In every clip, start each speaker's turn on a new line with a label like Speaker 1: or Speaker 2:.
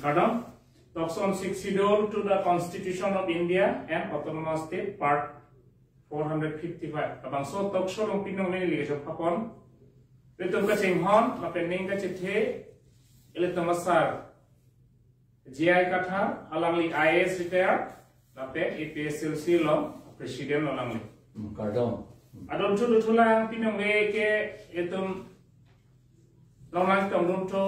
Speaker 1: Pardon? Talks on 6th schedule to the Constitution of India and Autonomous State Part 455. Abang so talk show long pinong meni liga japon. Itu kacing hon, lapening kacithe, itu masar. GI kata, alang li IAS retired, lape EPSLC lo, presiden lo alang li.
Speaker 2: Pardon.
Speaker 1: Adon tu tulang pinong ke itu long tong tu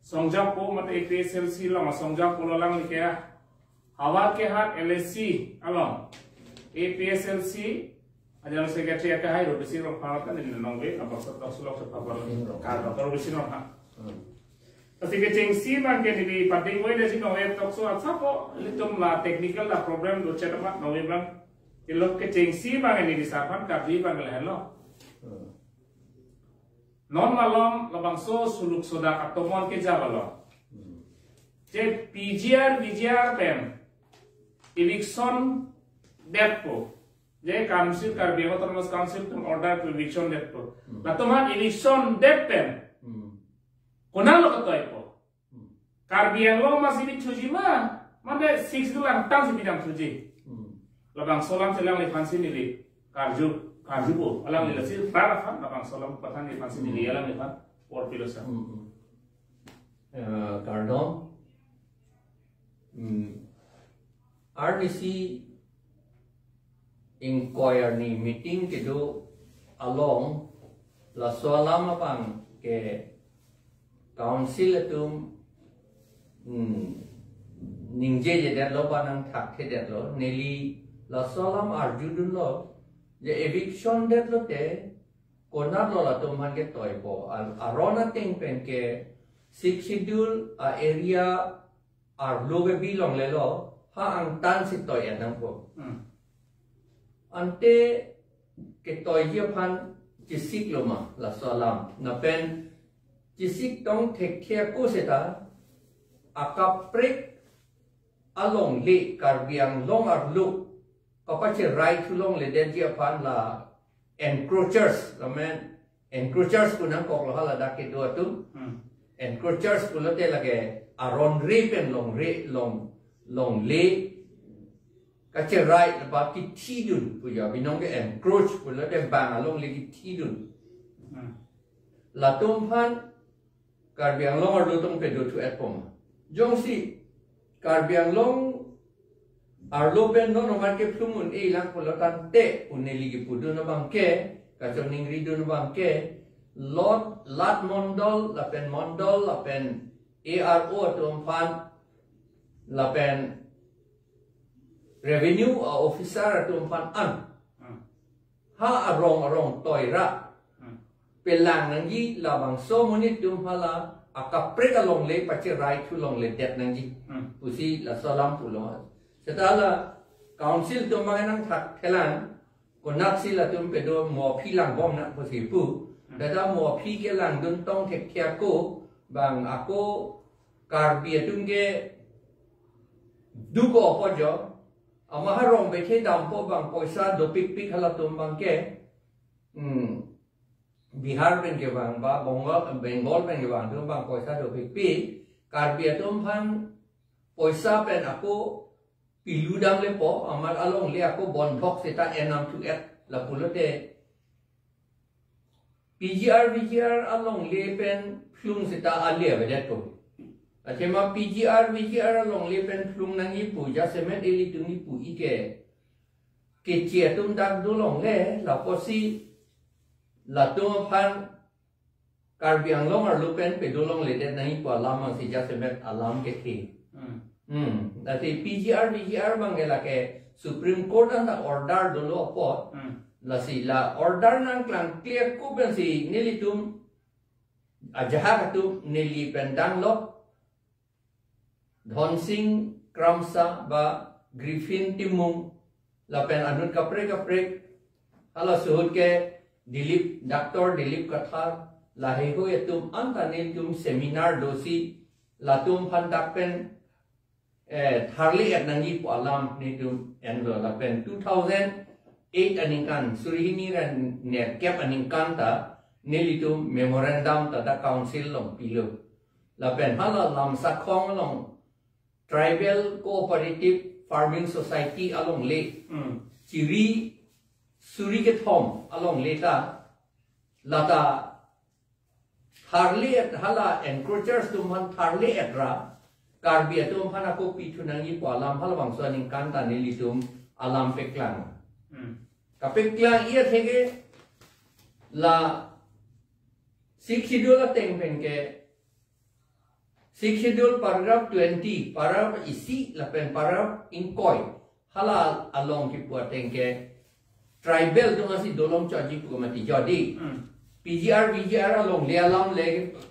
Speaker 1: songjak po mata EPSLC lo, songjak po lo alang li kaya. Hawar ke hat LSC along. APSLC Ajaran Sekretari Akah Hai Robisi Rong Pangatan Ini Nongwe Abang Serta Sulok Serta Barang Kalau Robisi Rong Ha Tapi kecing si Bangke Ini Pading Wei Desi Nongwe Tok Suat Sapo Litum la Technical la Problem Do Cetamat Nongwe Bang Ilok kecing si Bang Ini Disapan Kabri Bang Lehen Lo Non Malom Labang So Suluk Sodak Atomon Ke Java Lo Je PGR VGR Pen Eviction Depo जे काउंसिल कर Bihar autonomous council तुम order to eviction debt को ना तुम्हारा eviction debt pen कोना लोग तो है को कर बिहार लोग masih di cuci mah mana 6 bulan tang sih bidang cuci labang solam selang lefansi nili karju po alang nila sih para fan labang solam patan lefansi nili alang lefan or pilosa
Speaker 2: Pardon. RDC inquire ni meeting ke do along la soalam apang ke council atum ningje je dat lo panang thak the dat lo neli la soalam arjudun lo je eviction dat lo te konar lo la tum han ke toy po arona ting pen ke six schedule area ar loge bilong le lo ha ang tan si toy anang po ante ke toyia pan jisik loma la salam na pen jisik tong thekthia ko seta akaprik along le karbiang long ar lu kapache right to long le den dia pan la encroachers la men encroachers ko nang ko hala da ke do tu encroachers ko lo te lage aron re pen long le kache right ba ki tidun puya binong ke encroach pula de bang along lagi tidun la tumpan karbiang long ar lutung pe do tu etpom jong si karbiang long ar lopen no no marke plumun e lang pula tan te uneli gi pudu no bangke kachong ning ridu no bangke lot lat mondol la pen ARO tumpan la pen revenue officer tu umpan ha arong toira pelang nangi labang so munit tu umpala akapre along le pache right to long le det nangi usi la salam pulo setala council tu manganang thak thelan konak sila tu pedo mo philang bom na posi pu dada mo phi ke lang dun tong thek thia ko bang ako karbi tunge duko pojo amaharong beke dampo bang poisa do pik hala tumbang ke Bihar ben ke bang ba Bengal ben ke bang tumbang poisa do pik karbi tumpan poisa pen aku piludang lepo amal along le aku bondok seta enam tu et la pulote VGR along le pen flung seta alia bedet ko Acema PGR along le pen flung nang ipu ja semen eli tung ipu ike ke chia tum dak dolong le la posi la tum pan karbiang long ar lupen pe dolong le det nang ipu alam si ja semen alam ke thi ati PGR bangela ke Supreme Court anda order dolo po la si la order nang klang clear ku ben si nilitum ajaha tu nili pendang lo Dhonsing Kramsa ba Griffin Timung lapen anun kapre hala suhud ke Dr. Dilip Kathar laheho yatum antanil tum seminar dosi latum pandak pen tharli at nangi po alam ni tum enlo lapen 2008 aninkan surihini ran net cap aninkan ta nilitum memorandum ta da council long pilo lapen hala lam sakhong long tribal cooperative farming society along le chiri suri ke thom along le ta lata tharle at hala encroachers tum han tharle at ra karbia tum han ako pitunangi po alam halawang so ning kanta ni litum alam peklang kapeklang ia thege la Sikh schedule teng pen ke Sikh schedule paragraph 20 paragraph isi la pen paragraph inkoi hala along ki pu teng ke tribal tu ngasi dolong chaji pu mati jadi PGR VGR along le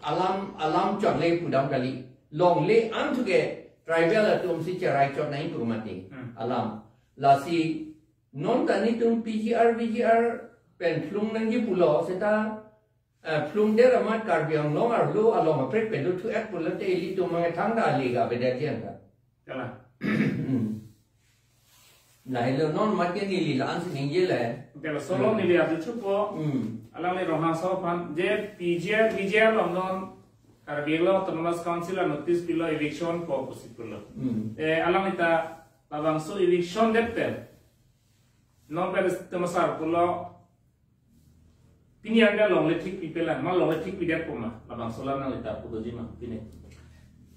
Speaker 2: alam chot le pudam kali long le am tu ke tribal tu msi charai chot nai pu mati alam la si non tani tum PGR VGR pen flung nang ki pulo seta plum der amat karbiang long ar lo along a prek pedu to ek pulate ili to mga thangda liga beda tian ka
Speaker 1: kala
Speaker 2: na helo non mat ke ni li lan sing ye le
Speaker 1: pero solo ni dia tu chupo alam ni rohan so pan je PGR london karbielo autonomous council a notice pilo election po possible alam ita labang so election depte non per temasar pulo Pini anda long letik people lah, mal long letik pidat pun mah, labang solar nang letak pudo jima, pini.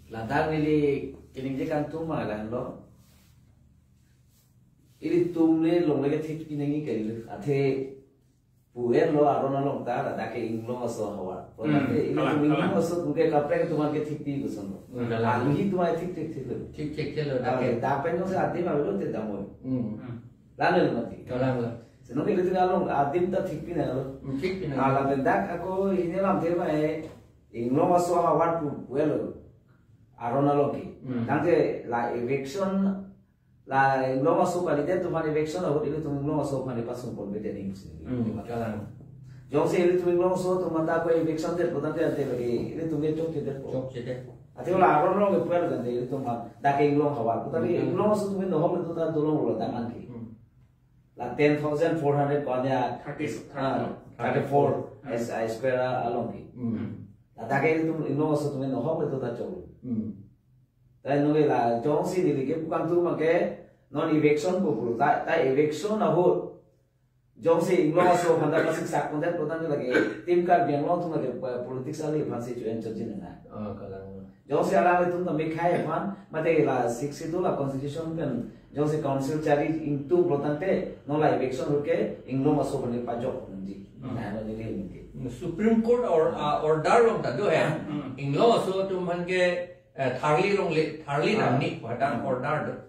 Speaker 3: Ladang ini kini je kan tu mah lah lo. Ini tu ni long letik pini ni kali, ate puer lo arona long ta, ladang ke inglo aso hawa. Ini tu inglo aso bukan kapre ke tu mah ke tik ti gusan lo. Alhi tu mah tik lo. Ake dapen no se ati mah lo te damoy. Lalu mati.
Speaker 2: Kalang lah.
Speaker 3: Senang itu kalau adim tak tik pina lo.
Speaker 2: Tik pina.
Speaker 3: Alam tendak aku ini lam terima inglo masuk awat pu well arona loki. Nanti la eviction la inglo masuk kali dia tu mana eviction aku itu tu inglo masuk mana pasung pun beda ni musim.
Speaker 2: Kalang.
Speaker 3: Jom se itu inglo masuk tu mana aku eviction dia potong dia lagi itu tu dia cok dia.
Speaker 2: Cok cedek.
Speaker 3: Ati olah arona loki well kan dia itu mah dak inglo awat. Tapi inglo masuk tu mana hok itu tu dolong lo tangan ki. La 10,400 pada 34 square along ki. La take itu ino so tu no hok itu ta chol. Tai no la jong si ni ke bukan tu make non eviction ko puru ta eviction na ho jong si ino so handa pasik sak kon dat potan lagi tim kar biang lo tu na politics ali phansi chu en chojin na.
Speaker 2: Kalang.
Speaker 3: Jong si ala itu na me khai phan mate la 62 la constitution pen jong si council cari into protante no la eviction ruke inglo masuk bani pajok nanti. Nah no ni
Speaker 2: Supreme Court order long ta do hai inglo so tu man ke tharli namni padang order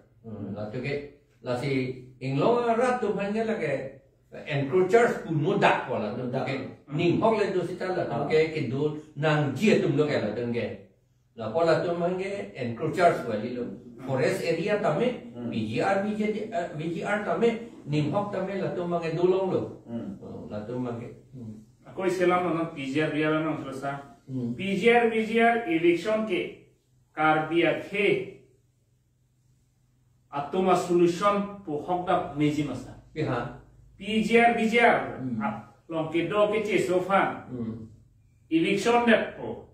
Speaker 2: la tu ke la si inglo rat tu man ke la ke encroachers pu no dak wala no dak ning hok le tu sita la tu ke du nang jia tum lo ke la tu ke la pola tu man ke encroachers wali lo forest area tame VGR tame ning hok tame la tu man ke dulong lo la tu man ke
Speaker 1: Aku Islam nang PGR nang selesai. PGR election ke karbia ke atoma solution pu hokda meji masa. PGR long ke do ke che sofa election dep po.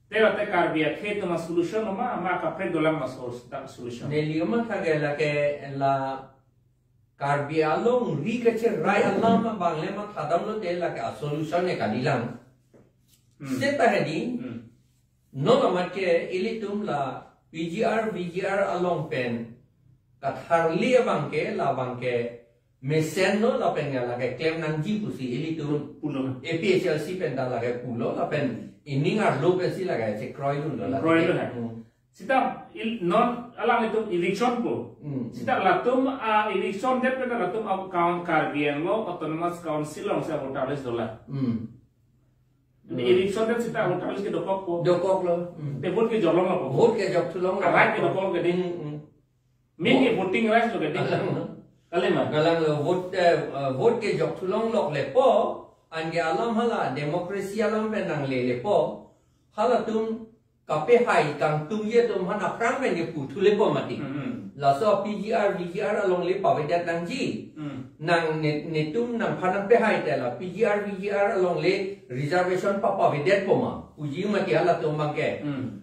Speaker 1: Tera te karbia ke toma solution ma ka pre dolam masos tak solution.
Speaker 2: Ne lioma tha ge la ke la karbia long ri ke che rai alam bangle ma thadam lo te la ke solution ne kadilang. Seta hedi no amat ke ilitum la VGR along pen katharli bangke la bangke mesen no la pen la ke claim nang ji pusi ilitum
Speaker 1: pulo
Speaker 2: APHLC pen da la ke pulo la pen ining ar lo pen si la ke che kroilun la
Speaker 1: Sita non alam itu election po. Sita latum election dep na latum account karbian lo autonomous council ang sa $40. Di election dep sita $40 ke dokok po.
Speaker 2: Dokok lo.
Speaker 1: Te vote ke jolong lo po.
Speaker 2: Vote ke job tulong
Speaker 1: lo. Right ke dokok ke ding. Min ke voting rights lo ke ding. Kalema.
Speaker 2: Kalang vote ke job tulong lo le po ange alam hala demokrasi alam penang le po hala tum kape hai kang tum ye tum hana prang ben ye pu thule po mati la so VGR along le pa vedat nang ji nang ne tum nang phanam pe hai te la PGR along le reservation pa vedat po ma uji mati hala tu mangke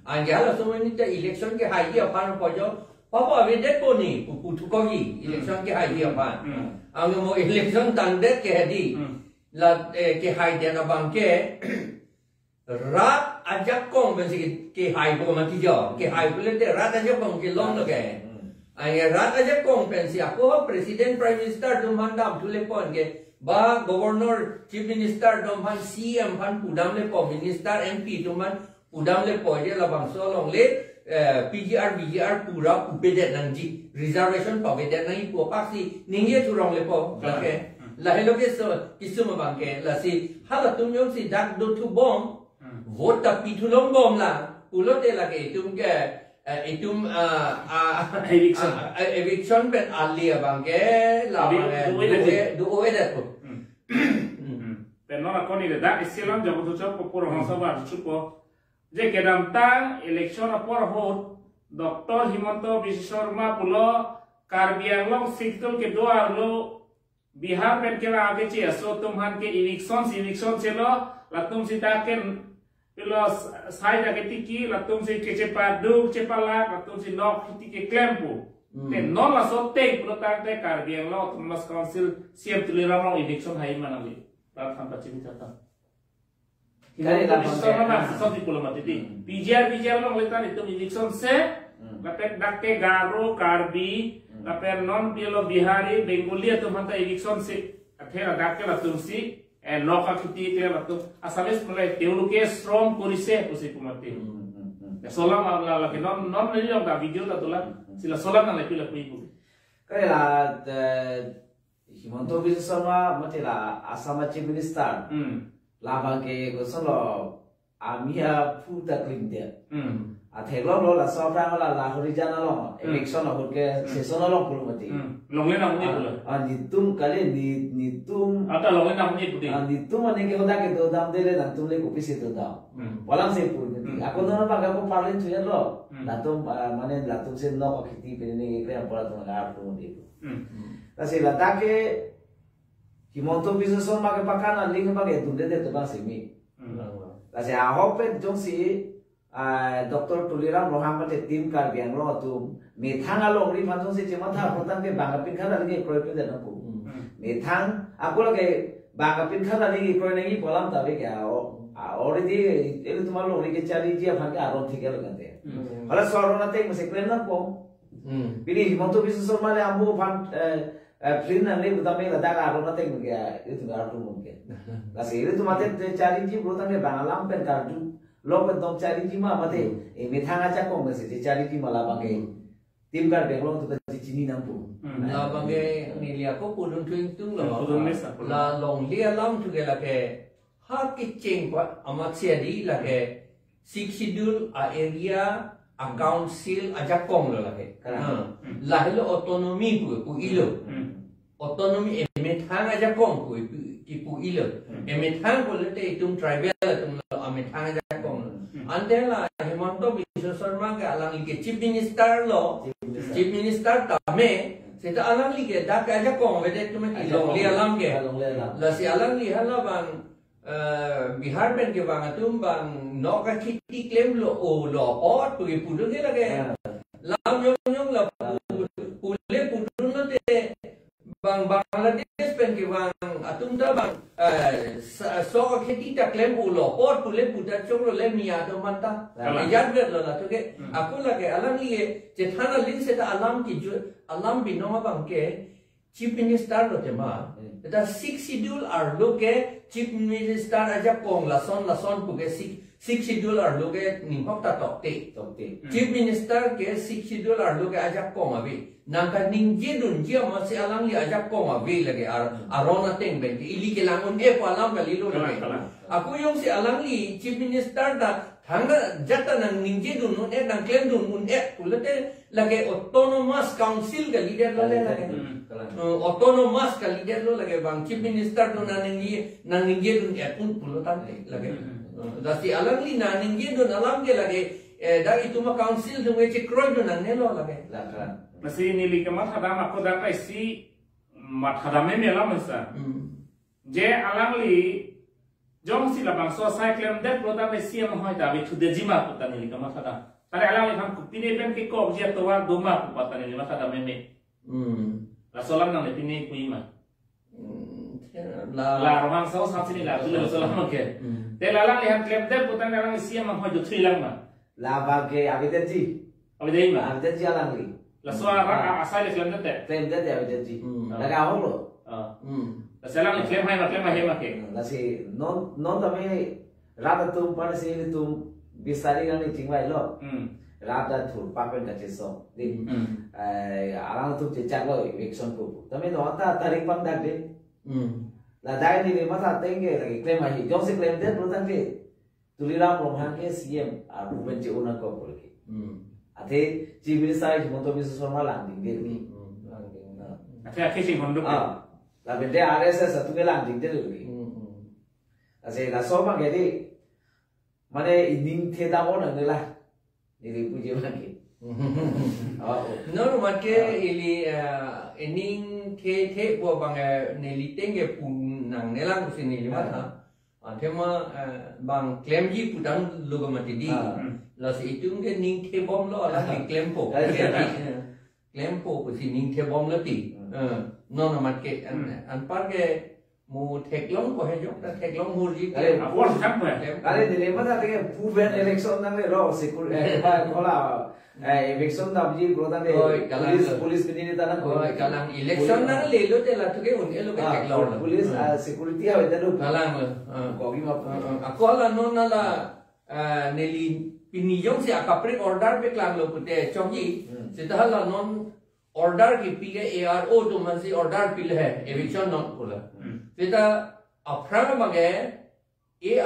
Speaker 2: anja hala semua ni ta election ke hai dia pan pojo papa vedet ko ni putu ko gi election ke hai dia pan ang mo election tandet ke hadi la ke hai dia na bangke rat ajak kong ben ke hai ko mati jo ke hai pule te rat ajak kong ke long lo ke aya rat ajak kong pen si ako president prime minister tu mandam tu le pon ke ba governor chief minister dom han CM han pudam le po minister MP dom han pudam le po je la bang so long le PGR BGR pura upede nang ji reservation pa bede nang po paksi ningye tu rong le po la ke la hello ke so kisum bang ke la si hala tum yom si dak do tu bom vote ta pi tu long bom la ulo te la ke tum ke itum eviction ben alia bang ke la do oedet po
Speaker 1: เป็นนอกจากนี้ได้อิสลามจะพูดถึงพวกเราสวัสดิ์ชุบเจเกดัมตังอิเล็กชันอพอร์โฮดดรฮิมันโตบิชอร์มาปุโลการเบียงลงสิทธิ์เกดัวโลบิฮาร์เป็นเกลาเกจิอสโซตุมฮันเกอิวิกซอนเชลลัตุมสิตาเกนปิโลไซด์เกติกีลัตุมสิเกเจปาดูเจปาลาลัตุมสินอกฮิติเกเคลมปูแต่นอนละโซเต็งโปรตังแต่การเบียงลงมัสคอนซิลเสียมตุลิรามลงอิเล็กชันไฮมันอะไรPlatform pacimita. Kali la persona na sesuatu diplomat itu. PGR lo ngelitan itu election se, lapen dakke garo karbi, lapen non pilo bihari bengali atau manta election se. Akhirnya dakke la tumsi, loka kiti te la tum. Asames mulai teuluke strom kurise usi kumati. Solam la lagi non lagi orang video ta tulah sila solam na lepi ibu.
Speaker 3: Kali la Himanto Biswa Sarma mati la Assam Chief Minister labang ke gosolo amia puta klimdia athelo lo la sofra la la horijana lo election ho ke session lo pulu mati
Speaker 1: longle na muni pulu
Speaker 3: nitum kale nitum
Speaker 1: ata longle na muni pudi
Speaker 3: nitum ane ke hoda ke do dam dele dan tumle ko pisi do dam bolam se pulu mati ako no pa ko parlen tuya lo latum mane latum se no ko khiti pene ke pora to ga pulu mati Kasi latake Himanto Biswa Sarma ke pakana ling bage tunde de tebang simi. Kasi ahopet jong si Dr. Tuliram Roham te tim kar biang lo tu methang along ri panjong si cemata potan ke bangapin khara lagi kroy pin de naku. Methang aku lagi bangapin khara lagi kroy nengi polam tabe ke already itu tumalong ri ke cari dia phang ke aron thike lagante. Hala sorona te mase kren na ko. Bini Himanto Biswa Sarma le ambu fan Prin nanti utama lada karo nanti mungkin itu karo mungkin. Kasi itu mati cari ji bro tange bangalam pen kartu lo pen dong cari ji mah mati. Ini thang aja kong mesti cari ji malah pakai tim kar benglong tu tadi cini nampu.
Speaker 2: La pakai ni lihat ko pudun tung lo. La long lihat lam tu ke lagi hak kicing kuat amat siadi lagi six schedule area council aja kong lo lagi. Lah lo otonomi pu ilo. Otonomi emethang aja kong pu ilo. Emethang ko lete itum tribal tum lo emethang aja kong. Ante la Himanto Biswa Sarma ke alang like chief minister lo. Chief minister tame seta alang like dak aja kong wede tum ilong li alam ke. La si alang li hala bang Bihar ben ke bang atum bang noka kiti claim lo o lo pot pu pudun ke lage. Lam yong la pule pudun lo te bang Bangladesh pen ke bang atum ta bang so kheti ta claim o lo pot pule puda chong lo le mia do manta yad ber lo la to ke aku lage alam liye je thana lin se ta alam ki alam binoma bang ke chief minister lo te ma eta six schedule ar lo ke chief minister aja kong lason puke six schedule ar lo ke ningkok ta tokte chief minister ke six schedule ar lo ke aja kong abi nangka ningje dun jia masih alang li aja kong abi lagi arona teng ben ili ke langun ko alam kali lo lagi aku yung si alang li chief minister da thanga jata nang ningje dun nang claim dun pulate lagi autonomous council ka leader lo lagi autonomous ka leader lo lagi bang chief minister dun nang ningje dun pun pulutan lagi dasi alang li nang ningje dun alam ke lagi da itu mah council dun we kroy dun nang nelo lagi
Speaker 1: Masih nili kemat hadam aku dapat si mat hadamnya melam masa. Je alang li jong si labang so sai claim that protan le siam hoi ta bi thu de jima putan ni kama thada tare alang le kham kupine pen ke ko je to wa doma putan ni ma thada me la solam nang le pini kuima la romang so sa sini la dulu solam ke te la lang le han claim that putan alang siam hoi jo thui lang ma
Speaker 3: la ba ke abiteji
Speaker 1: abidei ma
Speaker 3: abiteji alang li
Speaker 1: la so ara asai le claim that
Speaker 3: claim that abiteji la ga holo
Speaker 1: la salam le claim hai ma he ma ke
Speaker 3: la si non tame rata tum par se tum bisari ga ni chingwai lo rata thur papen ka cheso di arang tu chechak lo eviction ko tame no ta tarik pang dak de la dai ni le mata tenge lagi claim hai jong se claim that protan ke tuliram romhan ke cm a buben je una ko bol ke ate chief minister Himanta Biswa Sarma lang ding de ni
Speaker 1: acha ke sing hondok
Speaker 3: la bende RSS atu ke lang ding de ni ase la so ma ke di mane ining the da mo nang la ni ri pu je ma ke
Speaker 2: no ma ke ili ining the bo bang ne li tenge pun nang ne lang sini lima tha tema bang claim ji putan logo mati di la si itung ke ning the bom lo la claim po claim po si ning the bom lo ti no ma ke an par ke mu theklong ko he jok ta theklong mur ji
Speaker 3: Kare
Speaker 1: apor sam pa
Speaker 3: kare dile mata te pu ben election nang le ro security kola election da ji prodan de police bini ta na
Speaker 2: kalang election na le lo te la thuke un elo ke theklong
Speaker 3: police security ha ta lu
Speaker 2: kalang
Speaker 3: ko gi ma
Speaker 2: akola no na la neli piniyong si akapre order pe klang lo pute chongji sita la non order ki pile ARO to man si order pile hai eviction not pula sita afra mage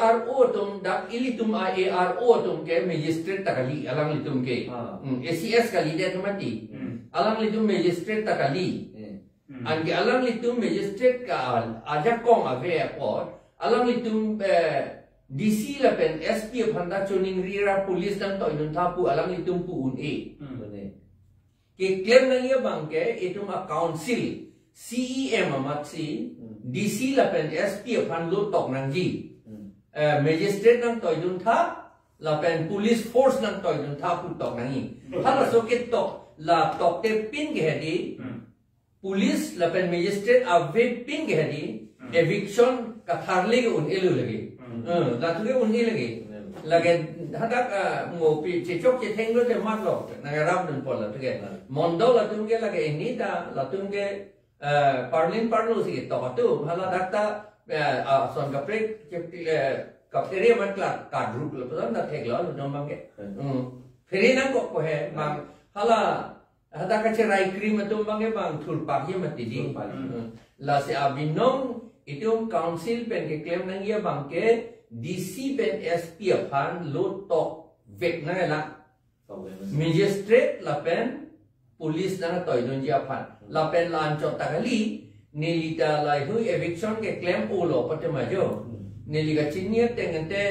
Speaker 2: ARO tum dak ili tum ARO tum ke magistrate takali alang li tum ke ACS kali de tumati alang li tum magistrate takali an ke alang li tum magistrate ka aja kong ave airport alang li tum DC la pen SP phanda chuning rira police dan to inun thapu alang li tum pu un e ke claim na ye bang ke itum a council CEM amatsi DC la pen SP phan lo tok nang ji magistrate nang to inun tha la pen police force nang to inun tha pu tok nang ni hala so ke tok la tok te pin ge di police la pen magistrate a ve pin ge di eviction ka tharle ge un elu lagi la tu ge un ni lagi lagi hadak ngopi cecok ceteng lo te mat lo nagarap dun pol la tu ge mondo la tu ge lagi ini da la tu ge parlin parlo si to tu hala dakta son ka prek kaptere mat la ka group lo pun da thek lo no mang ge pheri nang ko he mang hala hadak ka cerai krim tu mang ge bang thur pak ye mat di la se abinong itu council pen ke claim nang ye bang ke DC pen SP aphan lo tok vek na la magistrate la pen police na toy don ji aphan la pen lan chot takali nelita lai hu eviction ke claim ulo patema jo neliga chinia tengente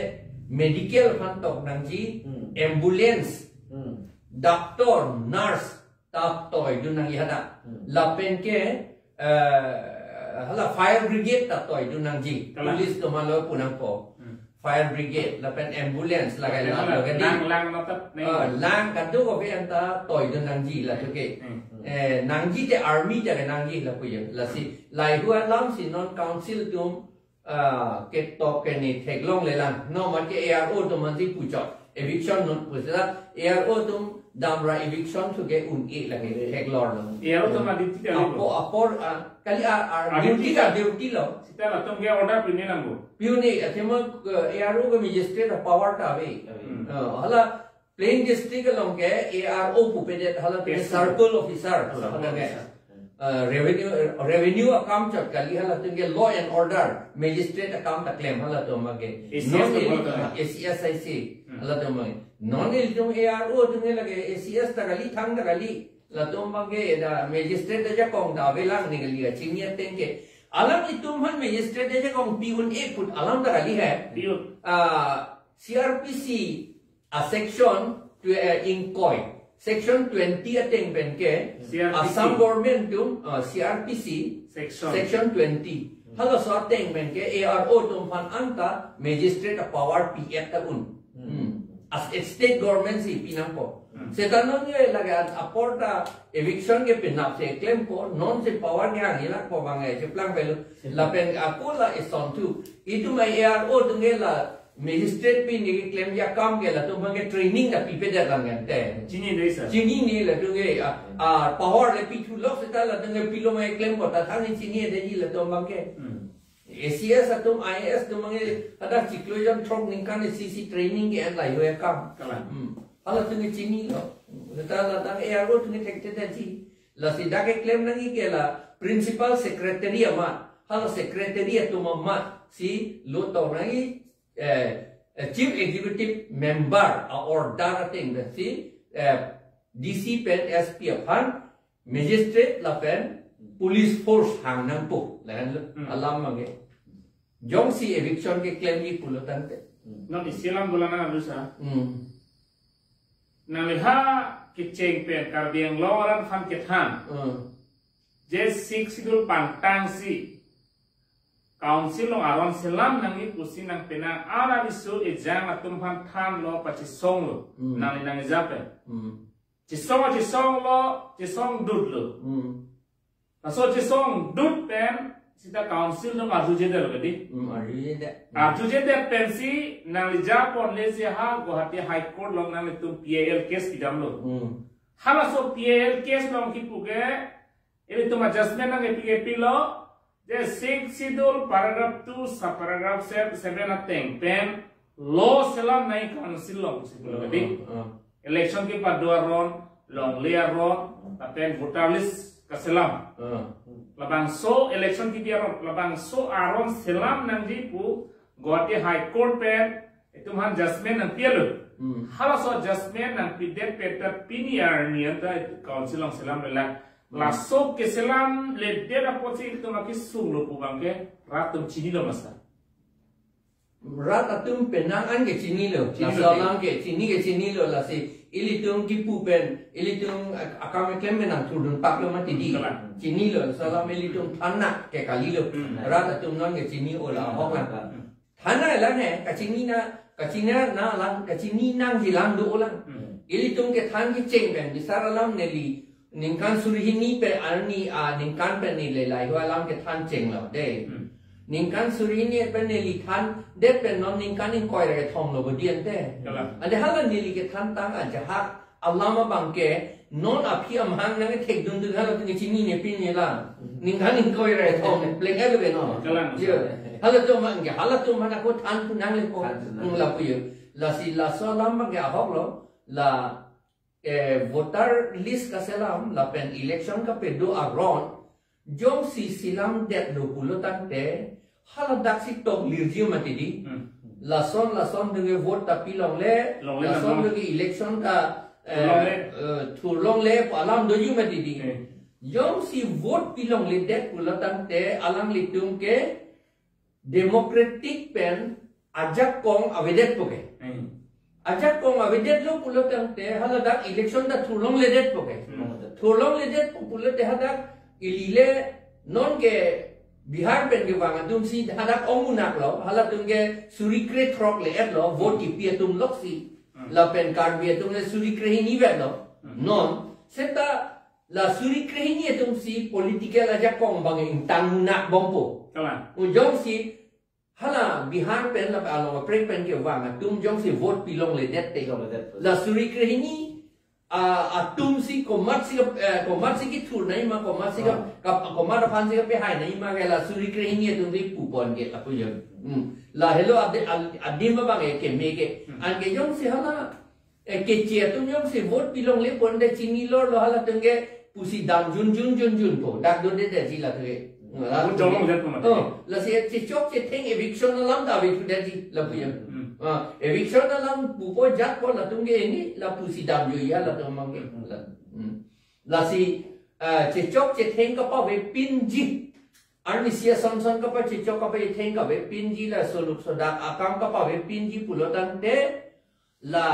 Speaker 2: medical phan tok nang ji ambulance doctor nurse tap toy don nang hada la pen ke hala fire brigade ta toy don nang ji police to malo punang po fire brigade la pen ambulance la ga
Speaker 1: lang matat
Speaker 2: lang kan tu ko pe anta toy don nang ji la to ke nang ji te army te nang ji la pu ye la si lai hua lam si non council tum ke to ke ni thek long le lang no ma ke ARO to man ji pu cho eviction non pu sa ARO tum damra eviction to ke un e la ke thek lor lo
Speaker 1: ARO to ma ditti te
Speaker 2: apor kali duty lo
Speaker 1: sita la tum ge order pinne nambo
Speaker 2: piuni athema ARO ga magistrate power ta ve hala plain district long ke ARO pu pe de hala circle officer hala ge revenue account chot kali hala tum ge law and order magistrate account claim hala to ma ge ACSIC hala to ma non il tum ARO tum ge lage ACS ta kali thang ta kali la tum ma ge da magistrate ja kong da ve lang ni kali ga chingya ten ke alam itu man magistrate ja kong piun e put alam da kali hai CRPC a section in koi section 20 ateng ben ke Assam government tum CRPC section 20 Halo sorting men ke ARO tumpan anta magistrate power PF ta as state government si pinangko setanong ye lagan aporta eviction ke pinap se claim ko non se power nya ngila ko bangai se plang belu lapen akula ison tu itu mai ARO tungela magistrate pi ni claim ya kam ke la tumpan ke training da pipe da langan te
Speaker 1: Chini dei sa.
Speaker 2: chini ni la tunge power le pi tu lok se ta la tunge pilo mai claim ko ta thang ni chini de ji la tumpan ke ACS atum IS tumange ada ciklojan trok ningkan CC training ke an lai hoe kam
Speaker 1: Kalan.
Speaker 2: ala tunge chini lo ta la ta ARO tunge tekte da ji la sida ke claim nangi ke la principal secretary ama hala secretary tumama si lo to nangi chief executive member or directing the si DC pen SP aphan magistrate la pen police force hang nang po lan alam mange jong si eviction ke claim ni pulotan te
Speaker 1: Non isilam bulana alusa. Naliha kiceng pen kardiang loran fan kethan. Je 6 sidul pantang si. Council lo aron selam nangi pusi nang pena ara bisu exam atum fan than lo pachi song lo. Nangi nangi jape. Cisong lo, cisong dud lo. So cisong dud pen sita council lo arju jeda lo gadi. Arju jeda pen si nangi japon lesi ha Guwahati High Court lo nangi tum PAL case idam lo. Hala so PAL case lo ki puge ini tum adjustment nangi PAP lo je 6 sidul paragraph 2 subparagraph 7 ateng pen law selam nai council lo lo gadi. Election ke padua ron long lea ron tapen voter list kaselam labang so election ki dia ron labang so aron selam nang di pu Guwahati High Court pen itu man judgment nang pialo hala so judgment nang pidet peter piniar niata council long selam lela la so ke selam le dera pochi itu maki sunglo pu bangke ratum chini lo masa
Speaker 2: Rata tum penangan ke chini lo, salam ke chini lo la si ilitung ki pupen, ilitung akam klem menang turun pak lo mati di chini lo, salam ilitung tanah ke kali lo, rata tum non ke chini ola hok lang, tanah lang ka chini nang hilang do lang, ilitung ke tan ki ceng pen, bisara lam neli ningkan surihini pe arni ningkan pe nilai lai lam ke tan ceng lo deh. Ningkan surini pen neli tan det pen non ningkan ing koi re thong lo bodian te ade halan neli ke tan tang aja hak allama bangke non api amhang nang thek dun dun halan ni chini ne pin ni la ningkan ing koi re thong pleng elu be no je halan to man ge halan to man ko tan tu nang le ko la pu yo la si la salam ge hok lo la voter list ka selam la pen election ka pe do agron jom si silam det lo pulotan te hala daksi tok lirjiu mati di lason dengan vote tapi long le lason dengan election ka long le alam doju mati di jom si vote pilong le det pulotan te alam litung ke democratic pen ajak kong avedet poke ajak kong avedet lo pulotan te hala dak election da thulong le det poke thulong le det pulot te hadak ilile non ke Bihar pen ke wang tum si hadak omunak lo halat tum ke surikre trok le et lo vote pi tum loksi la pen card bi tum le surikre ni vet lo non seta la surikre ni tum si political aja kong bang intang nak bompo jong si hala Bihar pen la alo prek pen ke wang tum jong si vote pilong le det te la surikre ni tum si komat si ki thur nai ma komat si ka komat fan si ka pe hai nai ma ke la suri kre ni tum ri pu pon ke la pu yo la hello adim ba bang ke me ke an ke jong si hala ke che tum jong si vote pilong le pon de chini lor lo hala tung ke pusi dam jun po dak do de ji la ke la si che chok che theng eviction lam da vi de ji la pu yo eviction dalam bupo jat po la tungge ini la pusi dam yo ya la tomang la si cecok cetheng ka pa ve pinji arni sia son ka pa cecok ka pa theng ka ve pinji la soluk soda akam ka pa ve pinji pulotan te la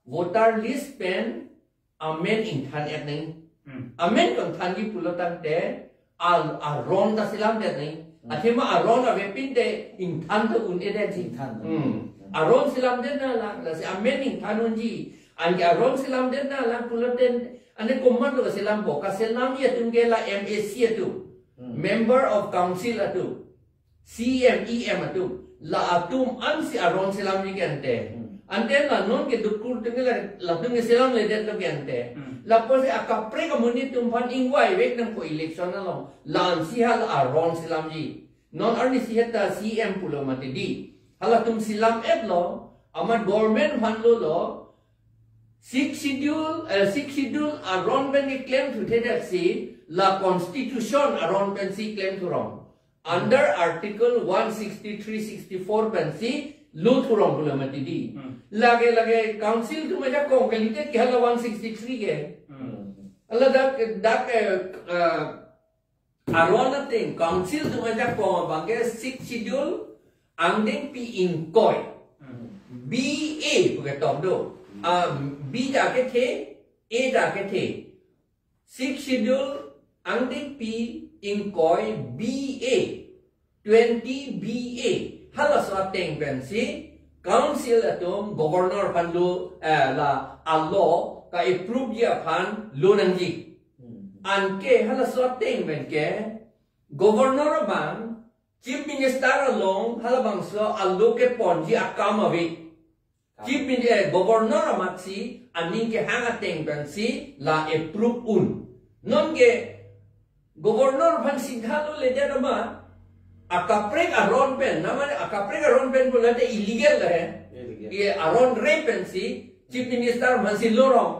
Speaker 2: voter list pen amen in than et nei amen kon than gi pulotan te al ron da silam det nei athema aron ave pin de in than to un ede ji
Speaker 3: Than.
Speaker 2: aron silam den na la se amen in than un ji an ke aron silam den na la pulaten ane komando ka silam bo ka selam ya tungge la MAC atu member of council atu CMEM atu la atum an si aron silam ni gente ante la non ke dukur tungge la tungge silam le det lo gente la pose akapre ka muni tum pan ingwai wek nang ko election na lo la an si hal aron silam ji non arni si heta CM pulo mati di hala tum silam et lo amad government fan lo six schedule aron ben claim to that si la constitution aron ben si claim to wrong under article 163-64 ben si lo to wrong pulo mati di lage council tu meja kong kalite ke hala 163 ke ala dak aron ating council tu meja kong bangke six schedule angding pi in koi BA bukan tom do B da ke the A da ke the six schedule angding pi in koi BA 20 BA hala so teng ben si council atom governor pandu la allo ka approve ya pan lo nang ji an ke hala so teng ben ke governor ban chief minister along hala bang so allo ke ponji akam avi chief minister governor maxi aning ke hanga teng ben si la approve un non ke governor pan sinthalo le jama akaprek aron pen namanya akaprek aron pen pula de illegal hai ye aron pen si chief minister masih lorong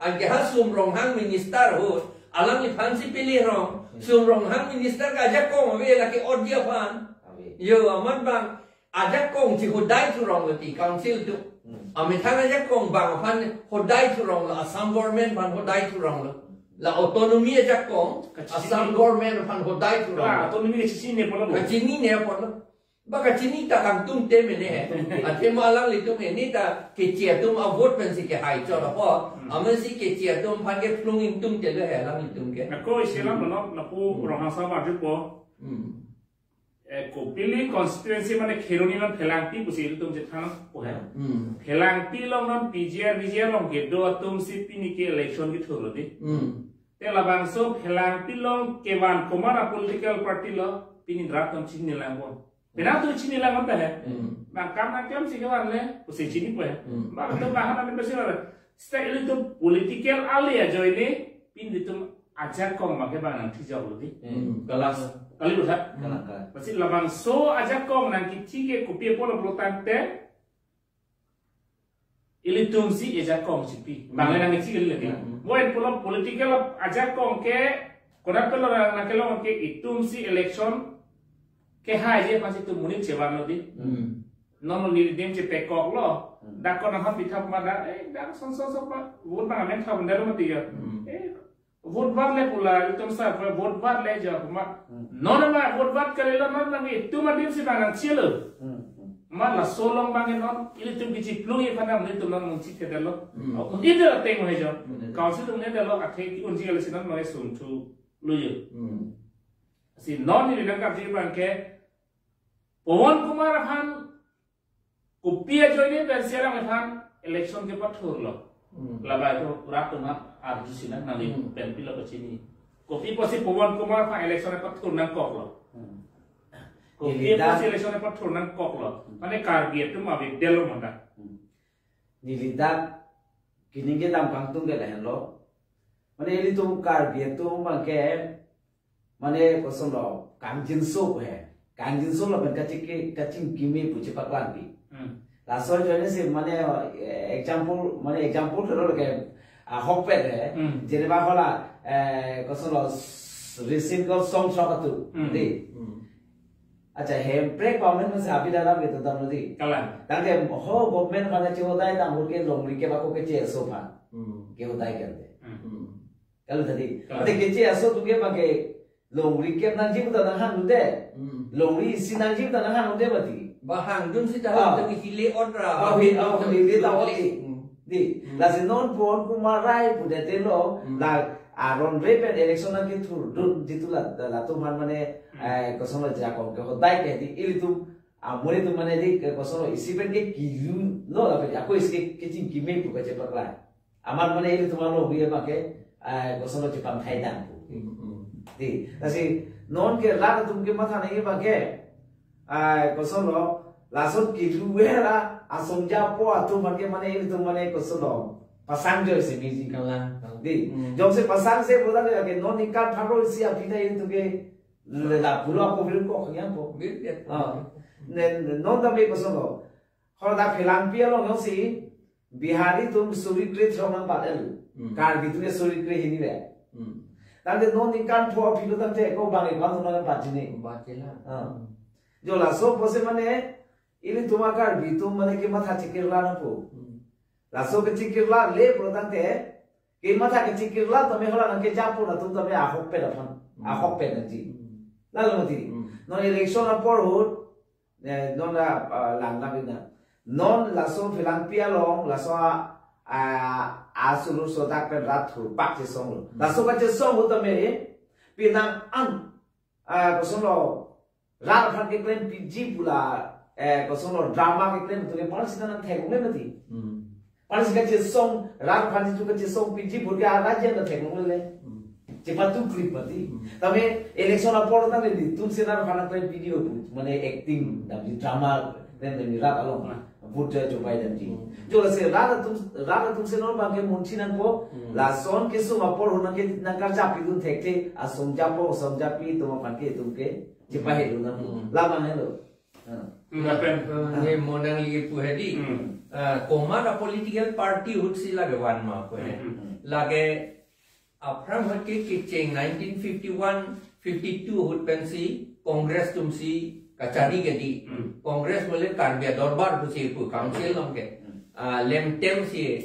Speaker 2: an ke hasum rong hang minister ho alam ni fancy pilih rong sum rong hang minister ka ajak kong we laki odia pan yo aman bang ajak kong chi hodai tu rong ti council tu amin thang ajak kong bang pan hodai tu rong la Assam government pan hodai tu rong la autonomy ajak kong Assam government pan hodai tu rong
Speaker 1: autonomy ke sini pula
Speaker 2: ka chini ne pon baka chini ta kang tum te me ne ate malang li tum ni ta ke chia tum a vote pen si ke hai cho la po amen si ke chia tum pan ke plung in tum te le lang li tum ke
Speaker 1: na ko isilam no na pu rohang sama ju po ko pili constituency mane kheroni non phelangti pusil tum je thana ko hai phelangti long non PGR long ge do tum si pini ke election ki thoro di te labang so phelangti long ke wan komara political party lo pini drat tum chini lang bon bina tu chini lang apa hai bang kam na kem si ke wan le pusi chini po hai bang tu bahan na besi la style itu political alia joine pin ditum ajak kong make bang nang thijau lo di
Speaker 2: kelas
Speaker 1: kali lu hat pasti labang so ajak kong nang kici ke kopi polo pelotan te ili tumsi ajak kong sipi bang nang kici ke lagi boy polo political ajak kong ke konak pelo nang kelo ke itumsi election ke hai je pasti tu muni cewan lo di non ni dem ce pekok lo dak ko nang hapi thap ma da dak son pa vote bang men thap ndero mati ya vote bar le pula itum sa vote bar le ja ma non ma vote bar kare lo non nang itu ma dim si bang cielo ma la solong bang non ili tum kici plung ye phana mun tum non mun ci te lo ida teng ho jo council tum ne de lo athe ki un ji le sinan no sun tu lu ye si non ni nang ka ji bang ke Pawan Kumar Han kupia joine bersiara methan election ke pathur lo laba itu rat tuma arju sinan nang pen pilo ke sini kopi posi Pawan Kumar fa election ke pathur nang kok lo kopi posi election ke pathur nang kok lo mane karbiet tu ma big delo manda
Speaker 3: ni lidak kininge dam kangtung ke lahen lo mane eli tu karbiet tu mangke mane kosom lo kangjin so hai kangjin so lo ben kacing kimi puji paklan bi la so joine se mane example lo ke hokpet hai jene ba hola kosom lo receive go song shakatu di acha hem break government में से अभी डाला भी तो तब नदी
Speaker 1: kalan
Speaker 3: ताकि हो गवर्नमेंट खाना चाहिए होता है ताम के लोमड़ी के बाको के चाहिए सोफा के होता है करते कल तदी अते के चाहिए सो तुके बाके लोमड़ी के ना जीव तो ना हां उदे लोमड़ी इसी ना जीव तो ना हां उदे बती
Speaker 2: bahang dun si dah tu hile order
Speaker 3: di la se non por kuma rai pu de te lo la aron repen election na kitu ditula la tu man mane kosono jakon ke hodai ke di ilitum amore tu mane di kosono isipen ke kilu no la pe ako iske kicing kimi pu ke cepakla amar mane ilitum mano biye make kosono cepam thaidan di tasi non ke la tum ke matha nahi bage kosono lasot kilu wera asongja po atu man ke mane ilitum mane kosono pasang jo se miji di jom se pasang se bola ke non ikat tharo si apita itu ke la pura ko bil ko yang ko ne non da me kosono khoda philang pia lo ngong si bihari tum suri kre throman badel kar gitu ke suri kre hini be tande non ikat tho philo ta te ko bangi ban no ba jini ba chela jo la so pose mane ini tumakar bitum mane ke matha chikirla na ko laso ke chikirla le prodante ke matha ke chikirla tame hola nang ke japo na tum tame ahok pe daphan ahok pe na ji lalo mati no election na por hot non la langna bina non laso philang pia long laso asulu sodak pe rat thur pak che song laso ka che song tame pinang an kosono rat phan ke claim pg pula kosono drama ke claim to ke par sidana thai ngwe mati Panas kecil song, rak panas juga kecil song pinji burga raja na teknologi le, cepat tu klip mati. Tapi election apa orang ni, tu senar panas kalian video tu, mana acting, tapi drama, dan demi rak along, buat coba dan ti. Jola se rak tu senar bagi munchinan ko, lason kesu mapor hona ke nakar japi tu tekte, asong japi tu mapan ke tu ke, cepat itu na, lama hello.
Speaker 2: Ni monang lagi puhedi. Komada political party hut sila gawan ma ko lage apram hat ke cheng 1951 52 hut pensi congress tumsi kachari ke di congress mole karbia dorbar pusi pu council long ke lemtem si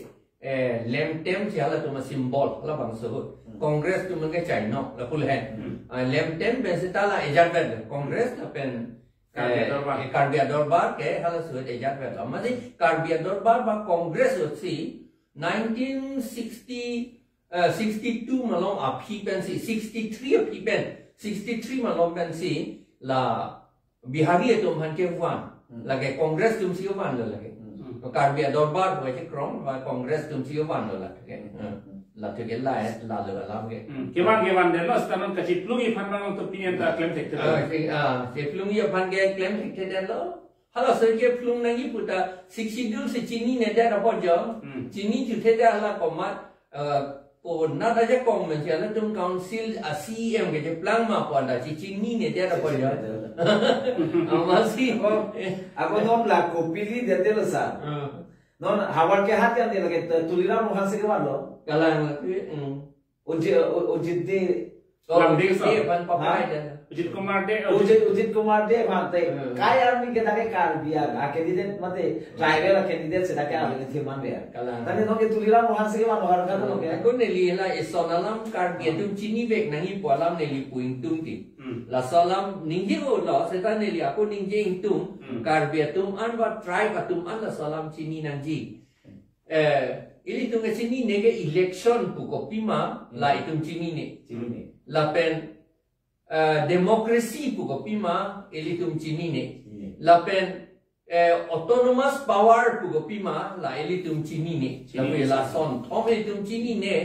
Speaker 2: ala tuma symbol la bang so congress tum ke chaino la pul hen lemtem pensi tala ejat congress la pen Karbia Dorbar ke hala suat ejat vet amadi Karbia Dorbar ba Congress utsi 1962 malong api pensi 63 api pen 63 malong pensi la bihari itu man ke wan lagi Congress tum si wan lagi Karbia Dorbar ba ke krom ba Congress tum si wan lagi la tu ke la le la ke
Speaker 1: kewan den los tanon kacit plungi phanang to pinyen ta claim sekte
Speaker 2: se plungi pan ke claim sekte den lo hala se ke plung nangi puta 62 se chini ne da bo jo chini tu the da hala komat ko na da je kong men la tum council a cem ke je plang ma pon da chini ne da bo jo amasi
Speaker 3: Ako nom la ko pili de de sa non hawar ke hati ande lage tulira mo han se ke walo
Speaker 2: kalang
Speaker 3: ujit de
Speaker 1: Lamding sa.
Speaker 2: pan papai dan
Speaker 1: Ujit Kumar de
Speaker 3: Ujit Kumar de bhante kai army ke dake kar biya ga candidate mate tribal candidate se dake army the man be
Speaker 2: Kalang.
Speaker 3: tani no ke tulira mo han se ke man har ka no ke
Speaker 2: aku neli la isonalam kar gedum chini bek nangi polam neli puing tum ti la salam ningje o la seta neli aku ningje intum kar betum an ba tribe atum an la salam chini nanji ili tung chini nege election pu ko pima la itum chini ne la pen democracy pu ko pima ili tum chini ne la pen autonomous power pu ko pima la ili tum chini ne la pe la son thom ili tum chini ne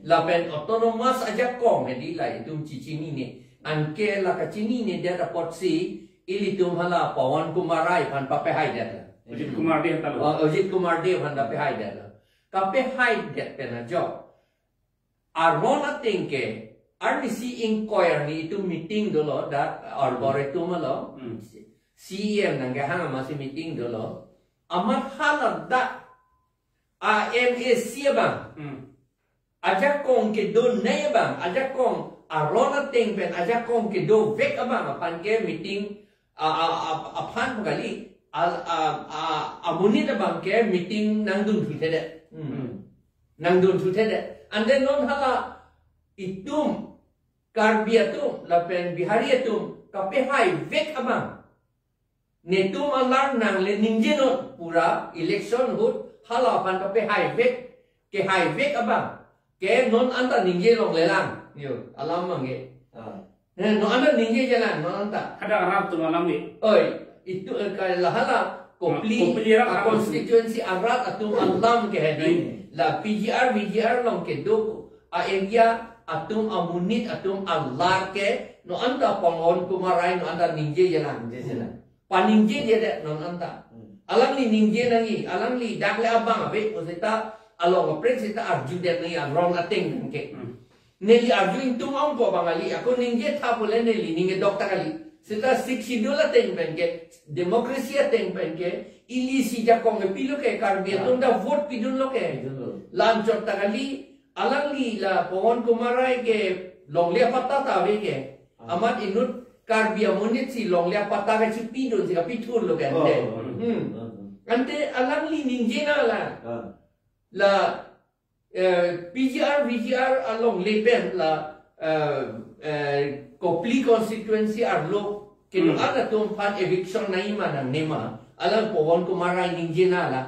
Speaker 2: la pen autonomous aja kong di la itum chini ne anke la ka chini ne dia dapat si ili tum hala Pawan Kumarai pan pape hai dia
Speaker 1: Ujit Kumar de talo
Speaker 2: Ujit Kumar de pan pape hai dia kape hai dia pena job arona tingke RDC inquiry ni itu meeting dulu dat arboretum lo CM nangga hanga masih meeting dulu amat halal dat AMA bang ajak kong ke do nay bang ajak kong arona ting pen ajak kong ke do vek abang apan ke meeting apan kali amunit bang ke meeting nangdun thutede nangdun thutede and then non hala itum karbiatum lapen bihariatum kape hai vek abang netum alar nang le ningjenot pura election hut hala pan kape hai vek ke hai vek abang ke non anta ningje long lelang yo alam mangge non anta ningje jalan non anta
Speaker 1: ada Arab tu malam ni.
Speaker 2: oi itu kalau hala kompli konstituensi arat atau alam ke hadi la PGR VGR long ke do area atau amunit atau alar ke no anta pongon kumarai no anta ningje jalan paningje dia non anta alang li ningje nangi alang li dakle abang abe osita along prek sita arju dia nangi aron ateng ke neli arju itu mau ko bangali aku ningje tha boleh neli ningje dokter kali sita sikhidola teng penke demokrasi teng penke ili si jakong pilo ke karbia tunda vote pidun lo ke lancor takali alang li la pohon kumarai ke longlia pata tawe ke amat inut karbia monit si longlia pata ke si pidun si kapitur lo ke ante alang li ninjena la PGR VGR along lepen la kopli constituency arlo kino ada tumpan eviction na ima nema alang pohon kumarai ninjena la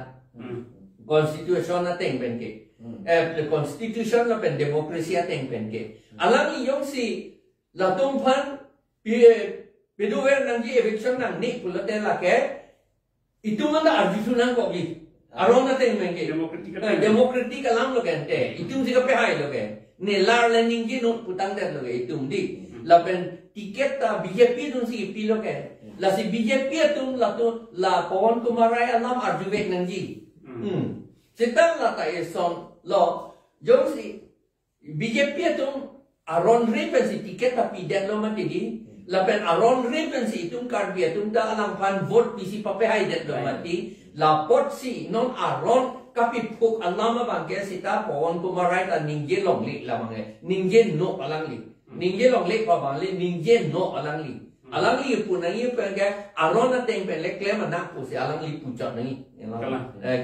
Speaker 2: constitution na teng penke the constitution la pen demokrasi ateng penke alang yung si la tumpan peduwer nang ji eviction nang ni pulate la ke itu mana arju nang ko li aron na teng penke demokratik alang lo kente itu siga pe hai lo ke ne lar lening ji no putang der lo ke itu di la pen tiket ta BJP dun si pilo ke la si BJP tum la tu la pohon kumarai alam arju vek nang ji sedang la ta eson lo jong si BJP tum aron repen si tiket tapi dan lo mati di lapen aron repen si tum karbia tum da alang pan vote pisi pape hai det lo mati la pot si non aron kapi puk alama bangke sita pohon kumarai ta ningje long li la mangai ningje no alang li ningje long li pa bang li ningje no alang li alang li pun nangi penga aron na teng pen lek klem anak pu si alang li pucat nangi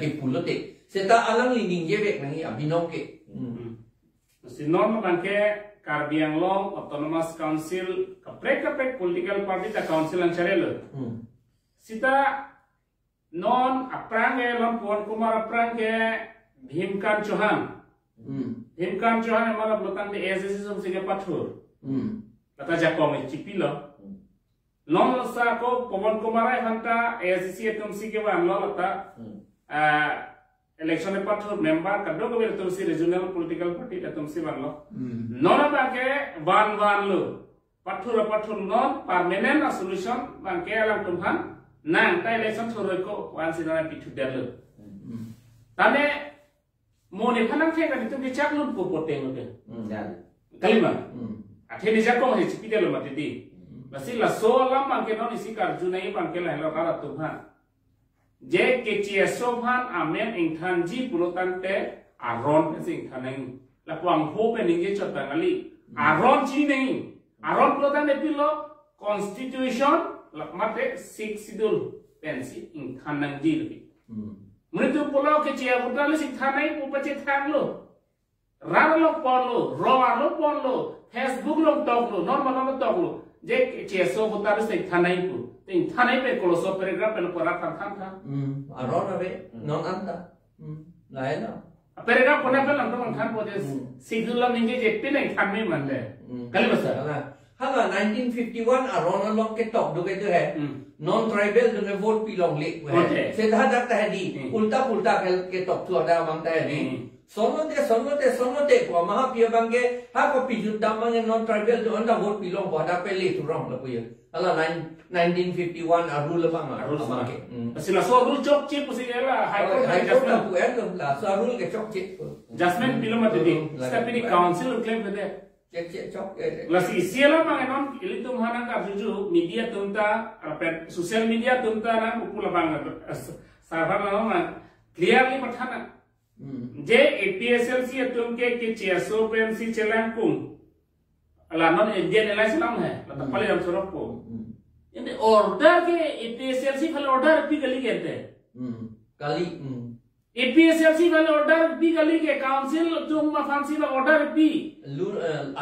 Speaker 2: ki pulote seta alang li ningje vek nangi abinong ke
Speaker 1: sinon bangke Karbiang Long Autonomous Council kaprek political party ta council ang charelo sita non aprange lon pon kumar aprange Bhimkan Chauhan Bhimkan Chauhan amala blotan de SSC som sige pathur kata jakome chipilo non sa ko Pawan Kumar hanta SSC tum sige wan lo lata election pathur member kaddo ko tum si regional political party tum si wan lo non ba ke wan lo pathur non permanent solution bang ke alam tumhan nang ta election thuroi ko wan sinana pitu delu tane mone phanang the kan tum chak lu pu poteng lo kalima athe ni jakong he chipidelo matidi basi la solam bang ke non isi karjunai bang ke la helo kara tumhan je ke CSO bhan amen ingthanji pulotante aron sing thaneng la kwang ho pe ninge chotangali aron chi nei aron pulotante pilo constitution la mate 6 sidul pensi ingthanang ji li mritu pulo ke chia butale sing thanai pu pache thanglo ralo ponlo ro ponlo Facebook lo toklo normal lo toklo je CSO butale sing thanai pu ting thanai pe koloso paragraph pe pora thang
Speaker 2: aron ave non anta lain no
Speaker 1: paragraph pona pe lang tong thang po de sidul lo ninge je pe nai thanme manle kali basa
Speaker 2: hala 1951 aron lo ke tok do ke tu hai non tribal do ne vote pilong le se dah dak ta di ulta ke tok tu ada bang ta di sono te ko maha pia bangge ha ko pijut damang non tribal do anda vote pilong bo ada pe le tu rong la puya hala 1951 arul bang arul ke
Speaker 1: sila so rule chok chi pusi ela high court
Speaker 2: adjustment ku en la so rule ke chok chi
Speaker 1: adjustment pilom ati step ini council claim bede
Speaker 2: cek chok
Speaker 1: lasi siela bang non ili tum hanang ka juju media tumta social media tumta na upula bang server na clearly pathana je APSLC tum ke CSO PMC chelang kum ala non Indian Airlines nam hai मतलब पहले हम सुरप को ये order के APSLC वाले order भी गली कहते हैं
Speaker 2: kali
Speaker 1: APSLC वाले order भी गली के council तुम फांसी वाला order भी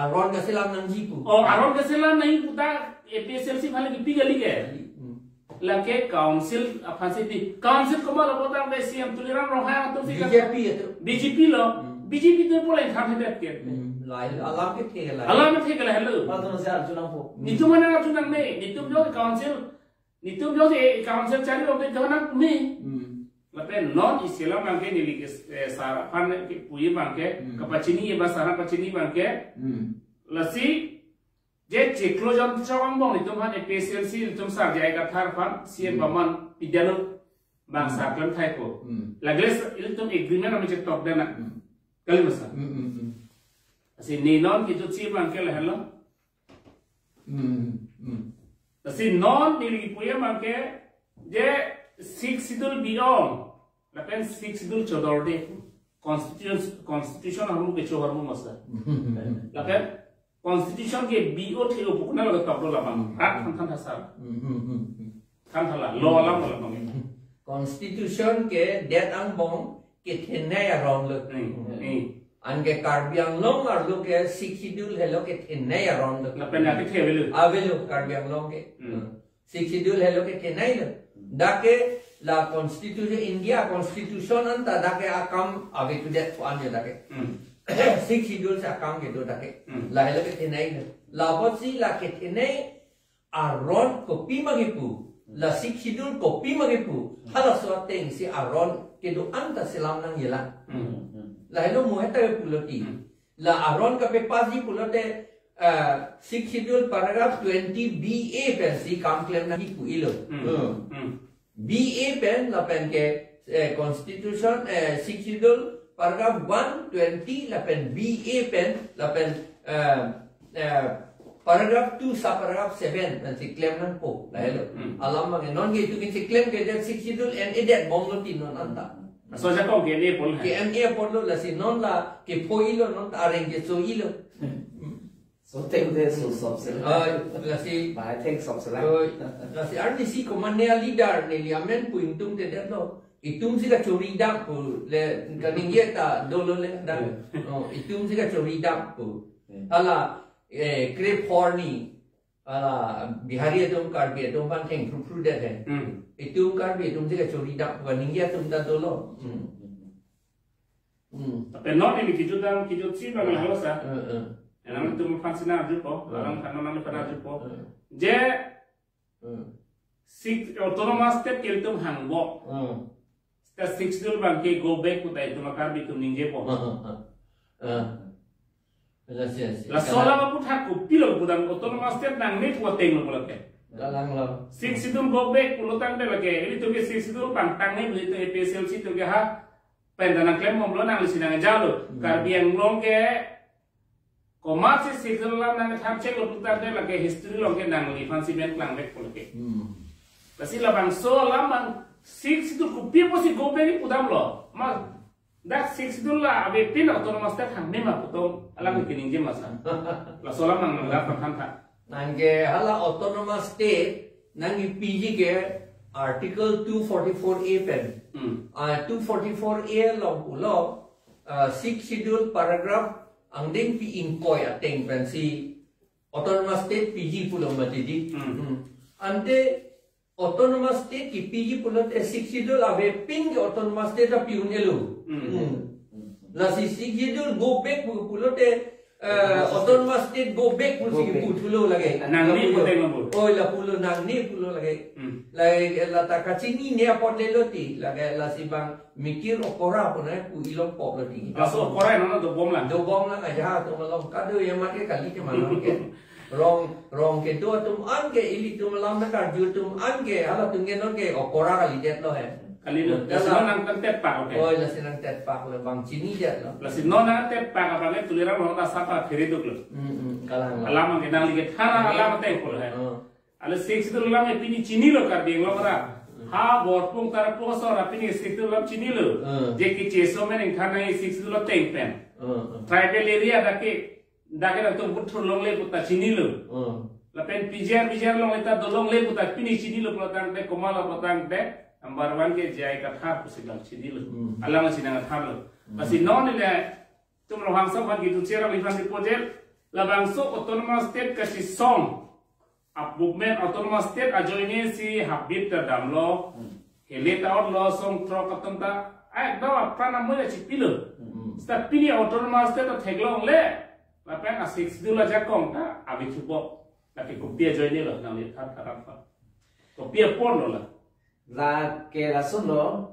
Speaker 2: aron ka silang nang jiku
Speaker 1: और aron का सिला नहीं पुता APSLC वाले भी गली के लगे council फांसी भी council को मालूम होता है CM तुलिराम रोहाया तो
Speaker 2: BJP
Speaker 1: BJP low BJP tu pula yang kami lihat kan.
Speaker 2: Lain alam ke thek lain.
Speaker 1: Alam itu kalau hello.
Speaker 3: Kalau tu nasi Arjun aku.
Speaker 1: Itu mana Arjun nang ni? Itu jauh council. Itu jauh council cari orang itu nang ni. Lepas non Islam bangke ni lagi sarapan puyi bangke kapacini ya bahasa kapacini bangke. Lasi je ceklojan cawang bong itu mana PCLC itu sah jaya kathar pan siapa man pidana bangsa kan Thai ko. Lagi itu agreement kami cek top dana. Kali masa. Asi ni non kita si bangke lah hello. Asi non ni lagi puya bangke je six sidul beyond. Lapen six sidul chodor de constitution hamu ke chohar mu masa. Lapen constitution ke BO thego pukna laga top do lapang. Rat kan hasar. Kan hala law lam lapang.
Speaker 2: Constitution ke det ang bong ke thenne ya rom lok an ke Karbiang long ar lo ke six schedule hello ke thenne ya rom lok
Speaker 1: Lapen ya ke thevelu.
Speaker 2: avelo Karbiang long ke six schedule hello ke thenne lo dake la constitution India constitution anta dake akam ave tu det an je dake six schedule sa akam ke do dake la hello ke thenne lo la botsi la ke thenne aron kopi magipu la six schedule kopi magipu hala suateng si aron kedo anta selam nang yela la hello moheta puloti la aron ka pe pasi pulote six schedule paragraph 20 BA pen si kam claim na hi puilo BA pen la pen ke constitution six schedule paragraph 120 la pen BA pen la pen paragraph 2 sa paragraph 7 dan si claim nan po la hello alam mang non ge tu si claim ke that six schedule and edet bongloti non anta
Speaker 1: So saya kau gini pun.
Speaker 2: ke MA porlo la si non la ke poilo non ta arrange so ilo
Speaker 3: So take this so subsidy.
Speaker 2: la si
Speaker 3: But I think subsidy.
Speaker 2: la si RDC komandnya leader ne liamen pu intum te det lo itum si ka chori dam pu le kaning ye ta dolo le da itum si ka chori dam pu ala crepe horny ala bihari atom karbi atom pan theng fru det hai itum karbi itum si ka chori dam pu kaning ye tum ta dolo
Speaker 1: Tapi non ini kijut sih bagi halus ya. Enam itu mufasina jupo, orang kanan nama pada jupo. Je six autonomous step itu hangbo. Step six dulu bangke go back kutai itu makar bitu ninje po. La sola ma putha ku pilo budang autonomous step nang ne ku teng lo lake.
Speaker 2: Galang lo
Speaker 1: Six itu go back pulutan de lake. Ini tu ke six itu pantang ne beli tu PCLC tu ke ha. Pendanang klaim momblo nang lisinang jalo. Karbiang long ke Komasi season lam nang tham cek lo putar de lage history lo ke nang li fancy men klang bek polo ke. Pasti la bang so lam bang six itu kupi posi go bek pudam lo. Mas dak six itu la abe pin autonomous step hang nema puto alam ke ninje masa. La so lam nang la tham tha.
Speaker 2: nange hala autonomous state nangi PG ke article 244A pen 244A lo six schedule paragraph ang ding pi inkoi ateng pen si autonomous state PG pulong matidi ante autonomous state ki PG pulong six schedule ave ping autonomous state a piunelu la si six schedule go back pulong autonomous state go back pulong si putulo lagi
Speaker 1: Nang ni po tayo mabul.
Speaker 2: oh la pulo nang ni pulo lagi lagi la takachini ni apot leloti lagi la si bang mikir okora pun pu ilong pop loti
Speaker 1: Laso korai nana tu bom lah.
Speaker 2: do bom lang aja tu malong kado yang mak kali ke malong ke rong ke do tum an ke ili tum lam na ka ju tum an ke hala tum ke non ke okora kali det lo he
Speaker 1: Kali lu. Laso nang tempat pak oke.
Speaker 2: oh la sinang tet pak le bang chini det lo
Speaker 1: Laso nona tempat pak apa le tuliran lo ta sapa feri tu lo.
Speaker 2: kalang
Speaker 1: Alam ke nang lihat hana alam teh polo hai. Ala six itu lam pini chini lo kar ding lo mara. Ha borpung tar poso rapini six itu lam chini lo. Je ki cheso men khana six itu lo teng pen. Tribal area dake na tu buthur long le puta chini lo. Lapen pijar long eta dolong le puta pini chini lo plotang de komala plotang de ambar wan ke jai ka thar pusilang chini lo. Alam sinang thar lo. Pasi non le tum lo hang sam gitu cera li fan di project labang so autonomous state kasi song up movement autonomous state ajoine si habit terdam lo helita or lo song tro katanta ai dawa prana mo chi pilo Setiap pilih autonomous itu teglong le, lapen asik dulu aja kong ta, abi cukup, tapi kopi aja ini loh, nanti apa, kopi pun loh lah.
Speaker 3: La ke rasun lo,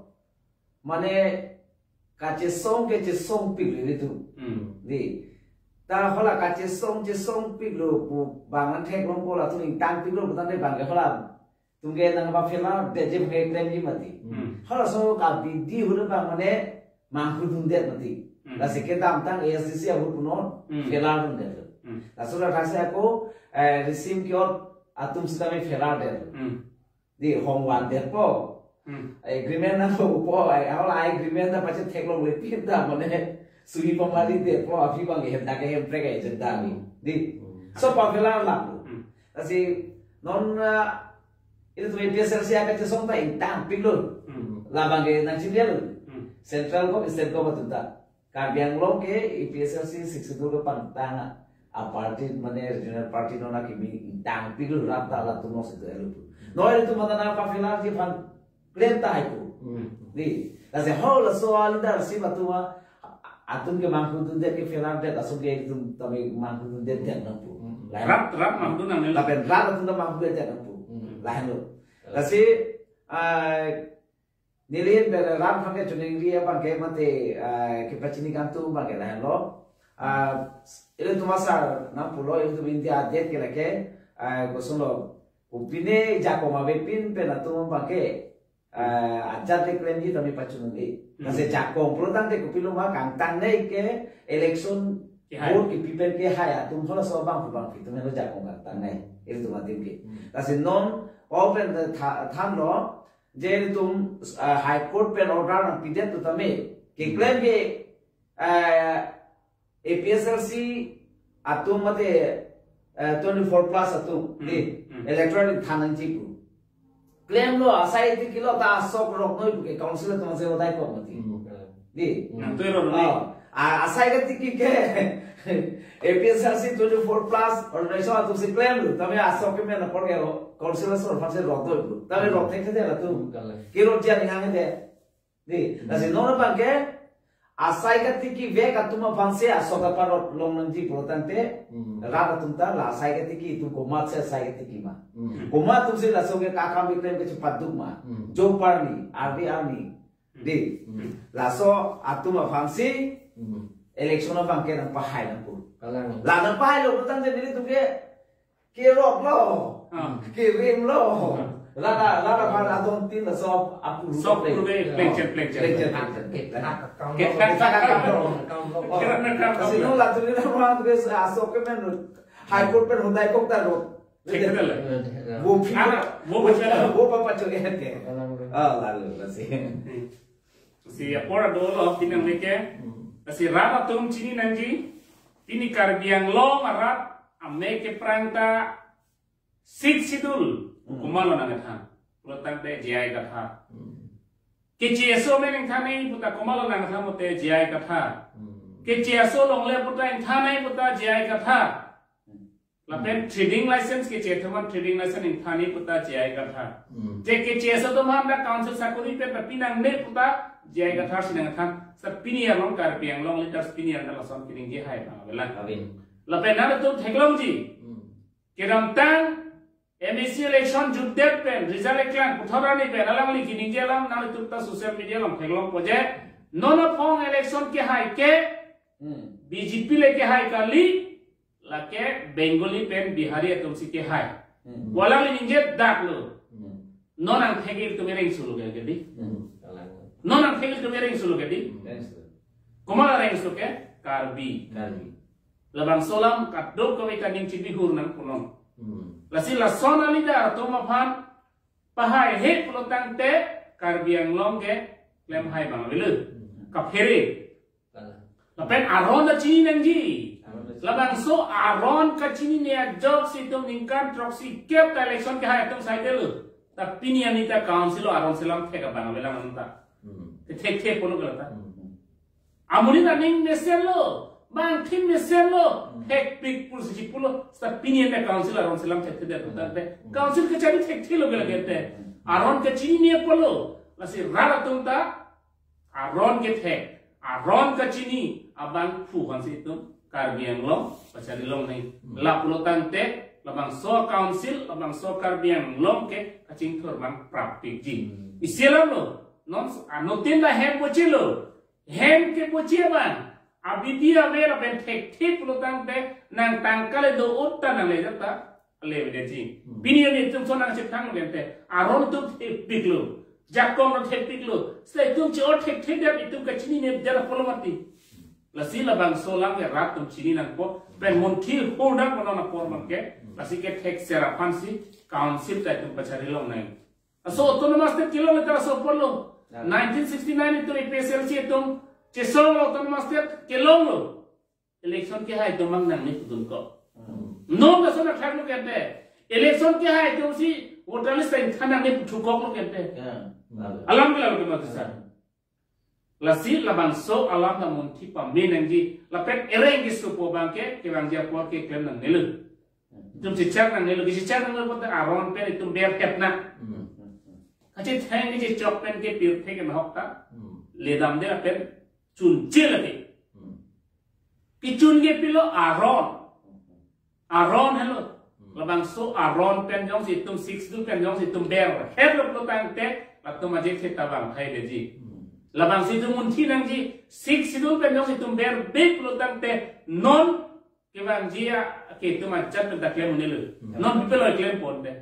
Speaker 3: mana kace song pilih itu, di, ta hola kace song pilih bu bangan teglong pola tu intang pilih bukan deh bangga hola, tunggu nang apa film dejep kayak klaim ni mati, hola so kabi di hulu bang mana mangku tundet mati. La sekitar tentang ASDC aku punon felar dun deh. La sudah kasih aku receive kior atum sistem felar deh. Di home one deh po. Agreement na po po. Awal agreement na pasti teklong lebih dah mana suhi pemali deh po. Api bang hendak ke mereka itu dah ni. Di so pa felar lah. Tapi non itu tu PSLC agak cesong tak intang pilul. La bang ke nanti dia central ko state ko betul tak. Kabiang lo ke PSLC 62 ke pantang aparti mana regional party nona kimi intang pilul rata la tu nos itu elu. No itu mana na kafilah di pan plenta itu. Di. Kasi hol soal dar si batuma atum ke mangku tu dia ke filah dia asum ke itu tapi mangku tu dia dia nampu.
Speaker 1: Rap mangku nang nela.
Speaker 3: Tapi rap tu mangku dia nampu. Lain lo. Kasi nilai dari ram pakai cuning dia pakai mati kepacini kantu pakai lain lo, itu tu masa nampulo itu India adet kira ke, kosong lo, upine jako mabepin penatu pakai ajar deklarasi ni tapi pacunung ni, nasi jako peluang dek upilo mah kantang ni ke election vote ke pipen ke haya, tu kalau soal bang itu melo jako kantang ni, itu tu mati ke, nasi non open tham lo. Jadi तुम High Court पे ऑर्डर न पीड़े तो तमें कि क्लेम के APSLC आतुम मते 24 plus आतुम दे इलेक्ट्रॉनिक थानन चिपु क्लेम लो आसाई थी किलो ता असोक रोक नोई के काउंसिल तो मसे बताई को मती दे
Speaker 1: तो ये रोल नहीं
Speaker 3: आसाई के थी के APSLC 24 plus और नैसो आतुम से क्लेम लो तमें असोक के में न पड़ गया Konsulat sor fase rodo itu, tapi rodo itu dia tu, kiro dia ningange dia, di, nasi nona bangke, asai katiki ve katuma fase asoka parot long nanti protante, rada tunta la asai katiki itu komat se asai katiki ma, komat tu se la soke kakam iklim ke cepat duk ma, job parni, army, di, la so atuma fase, election bangke nang pahai nang pur, la nang pahai lo protante beri tu ke, kiro lo. Kirim lo, lada pada adon tin sob aku
Speaker 1: sob kurbe plecet
Speaker 3: kasi no la tu ni na tu ke asok ke men high court per hundai kok ta ro wo pa choge ke lalu
Speaker 1: si apora dolo pinang leke si raba tum chini nanji ini karbiang lo marat ame ke pranta Six sidul, kumalo na ngatha, pulotang te jai katha. Kecieso meneng thane puta kumalo na ngatha mote jai katha. Kecieso longle puta thane puta jai katha. Lapen trading license kecieman trading license in thane puta jai katha. Je kecieso to hamra council sakuri pe pinang ne puta jai katha sinang than. Sa pinia long kar piang long liters pinia na lason pining je hai ba bela. Lapen na to theklong ji. Kiram tang MSC election juddet pen result eklan puthorani pen alang li kining jelam nali turta social media lam theglong poje nono phong election ke hai ke BJP le ke hai kali lake Bengali pen Bihari atumsi ke hai walang li ninje dak lo nonang thegir tumereng sulu ke gedi nonang thegir tumereng sulu gedi kumala reng sulu ke karbi labang solam kadok kami kaning cibihur nang punon Lasi la sona lida to maphan pahai het pelotang te karbiang long ke lem hai bang belu kaphere lapen aron da chini nangji labang so aron ka chini ne job si tum ningkan proxy kep ta election ke hai tum sai delu ta pini anita council aron selam theka bang bela manta te thek polo galata amuni da ning meselo bang tim meselo hek big pulse ji pulo sta pinian da council aron selam thekte da tante council ke chari thekte lo gele gete aron ke chini ne polo lasi rara tumta aron ke thek Aron kacini aban fu kan situ Karbiang Long pacari long nih lapulotan te labang so council labang so Karbiang Long ke kacing thorman praktik ji isilam lo non anotin la hem pochilo hem ke pochiaban abidia vera ben tek pulotan te nang tangkale do otta nang le jata le de ji pinion itu sonang ciptang gente Aron tu piklo Jakong no tek piklo setelah itu cewek tek dia itu kacini ne jala polomati lasi labang solang ya rat tum cini nang po pen montil hodak mana format ke lasi ke tek serapan si council ta itu pacari long nai so autonomous te kilometer so polo 1969 itu PSLC itu cesol autonomous te kilolo election ke hai itu mang nang ni tudun ko no da sona thak lo kete election ke hai itu si voter list ta thanang ni thukok lo kete alhamdulillah ke mati sa lasi labang so alam da monti pa menangi lapet ereng gisu po bangke ke bang dia po ke klem nang nelu tum cicak nang nelu cicak nang nelu ta Aron pen itu ber ketna kace thang ge chok pen ke pir the ke mahok ta le dam de pen chun chilati ki chun ge pilo Aron hello labang so Aron pen jong si tum 6 du pen jong si tum ber hello lo tang te atau majek kita bang hai leji labang situ munti nang ji sik situ pendong situ ber big lutang te non kebang jia ke itu macam tentang klaim nelu non people lo klaim pon de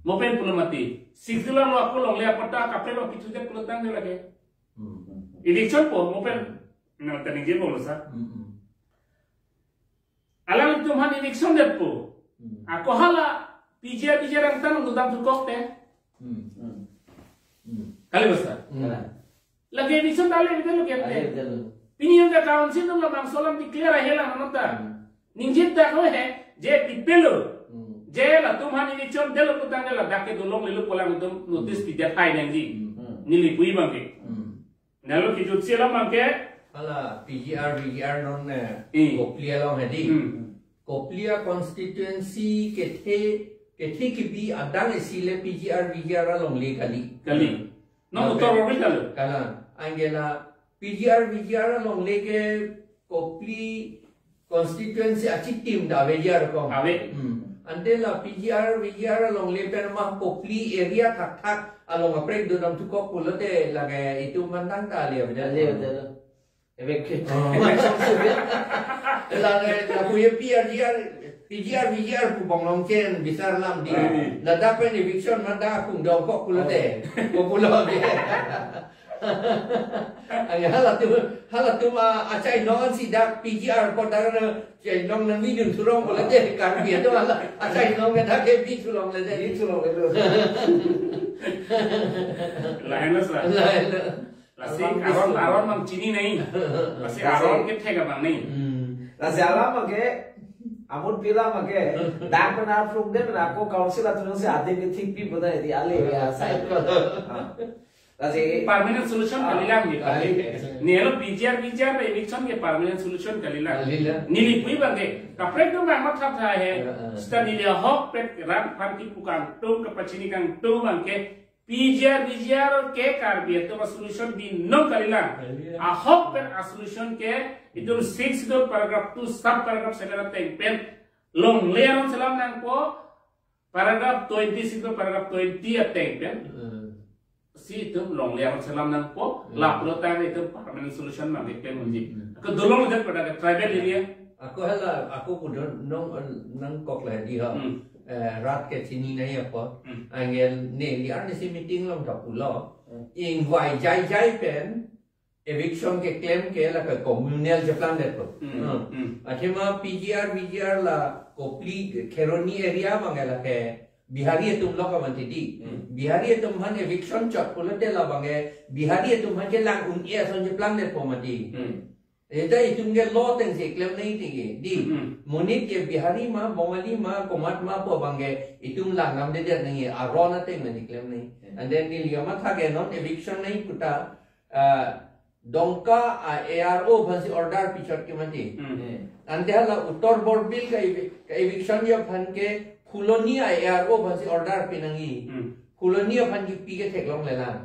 Speaker 1: mopen pulo mati sik situ lo aku long lihat peta kape lo kitu de lutang de lagi election po mopen na tani je bolo sa alam tuhan election de po aku hala pija rang tan lutang tukok te kali besar. Lagi election tali itu lo kete. Pinion da council tu labang solam declare hela manota. Ningjit da ko he je pipelo. Je la tumhan election delo ko tangela dakke dolong lelu polang dum notice pidia thai nangji. Nili pui bangke. Nalo ki jutsi la bangke
Speaker 2: ala VGR non Koplia long hedi. Koplia constituency kethe ki bi adang sile VGR long le kali. No motor orbital
Speaker 3: Kanan.
Speaker 2: Angela VGR long le ke Kopli constituency achi team da VGR ko.
Speaker 1: Ave.
Speaker 2: Andela VGR long le per ma Kopli area thak along aprek do dam tukok pulote lage itu mandang ta le betul.
Speaker 3: Evek.
Speaker 2: Lage la puye VGR ku bong long chen besar lam di. Na dapat eviction manda kung dong kok pulote. Ko pulote. Ang halatu ma acai non si dak PGR ko darana cai long nang video turong pulote kan biar tu ala acai non ka dak bi turong le de turong le.
Speaker 1: Lain lah. Lasi Aron mang cini nahi. Lasi Aron ke thega bang nahi.
Speaker 3: Lasi alam ke amut pila make dak benar from dem aku council atau se ade ke think pi boda di ale ya side ko. Lasi
Speaker 1: permanent solution kalilang ni kali. Nelo PGR election ke permanent solution kalilang. Nili pui bang kaprek tu bang mathap tha hai. Study dia hok pet ran fan ki pukang tu ke pachini kang tu bang ke PGR ke karbiya to solution di no kalilang. A hok per a solution ke itu 6 itu paragraph 2 sub paragraph segala pen long layer selam nang po paragraph 20 itu paragraph 20 pen si itu long layer selam nang po la prota itu permanent solution mang pen munji ke dolong je pada tribal area
Speaker 2: aku kudo nang kok lah di ha rat ke sini nai apa angel ne liar ni si meeting long tak pulau invite jai pen eviction ke claim ke la ka communal japlan det ko athema PGR la Kopli Kheroni area mangela ke bihari tum lo ka mantidi bihari tum han eviction chot pulote la bange bihari tum han ke lang un ye son japlan det ko mati eta itum ge lo teng se claim nei ti di monit ke bihari ma bongali ma komat ma po bange itum lang nam de nei arona teng nei claim nei and then ni liama tha ge non eviction nei puta dongka ARO bhansi order pichot ke mati ande hala uttor board bill ka eviction ya phan ke Fulonia ARO bhansi order pinangi Fulonia phan ki pi ke theklong lela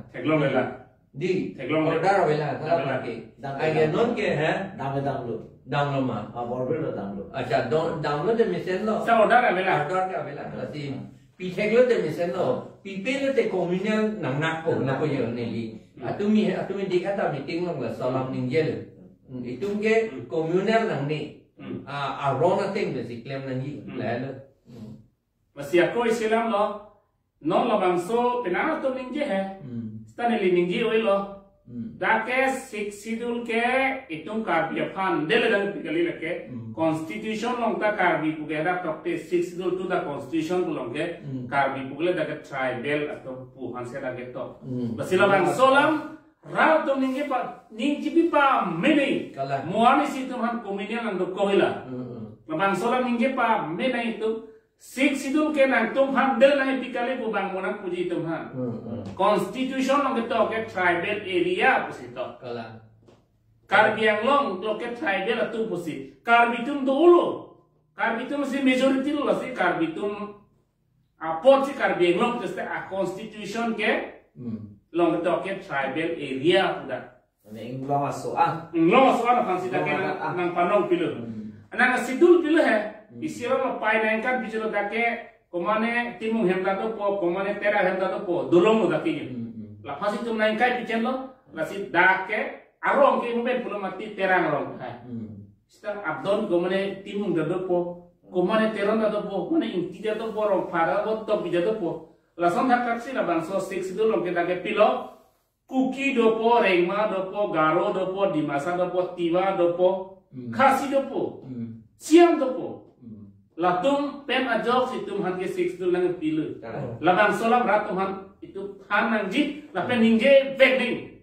Speaker 2: di
Speaker 1: Teglong
Speaker 2: order wala tala lagi ai non ke ha
Speaker 3: Dame download.
Speaker 2: download ma
Speaker 3: Border download.
Speaker 2: acha download de mesen lo
Speaker 1: Sa order avela.
Speaker 2: order ka wala kasi pi theklo de mesen lo pi pe lo te communal nang nak ko na ko yo ne li atumi dikata meeting lo la salam ninggel itung ke communal nang ni a rona ting de si claim nang yi la lo
Speaker 1: Masih aku Islam lo. Non lo bangso penana to ningje hai. Stane li ningje oi lo. Dake sidul ke itung karbi afan dele dan pikali leke constitution long ta karbi pugeda tokte sidul to the constitution long ke karbi pugle dake tribal atau puhan se dake to. Basila bangso lam rao to ningje pa ningji pi pa mene. Muani si tuhan komunia lang do kohila. Bangso lam ningje pa mene itu sidul ke nang tumhan del nang pikali bubang monang puji tumhan. Constitution long keto ke tribal area pusito. Karbi yang long lo ke tribal atu pusi. Karbi tum dulu. Karbi tum si majority lo si karbi tum apot si karbi yang long teste a constitution ke long keto ke tribal area puda.
Speaker 3: Inglang masuk ah.
Speaker 1: Long masuk ana fansi ta ke nang panong pilu. Nang sidul pilu hai. Isiro lo pai nangkan bijolo dake komane timung hemda to po komane tera hemda to po dolong dake ni la phasi tum nangkai bichen lo la si dake arong ke mo ben pulo mati terang rong ha sta abdon komane timung da to po komane teron da to po komane inti da to po rong phara bo to bija to po la som thak taksi la bangso 6 do lo ke dake pilo kuki do po rengma do po garo do po dimasa do po tiwa do po khasi do po siam do po latung pem ajok si tumhan ke 6 dul nang pilu labang solam ratumhan itu han nang jit la pen ningge vegding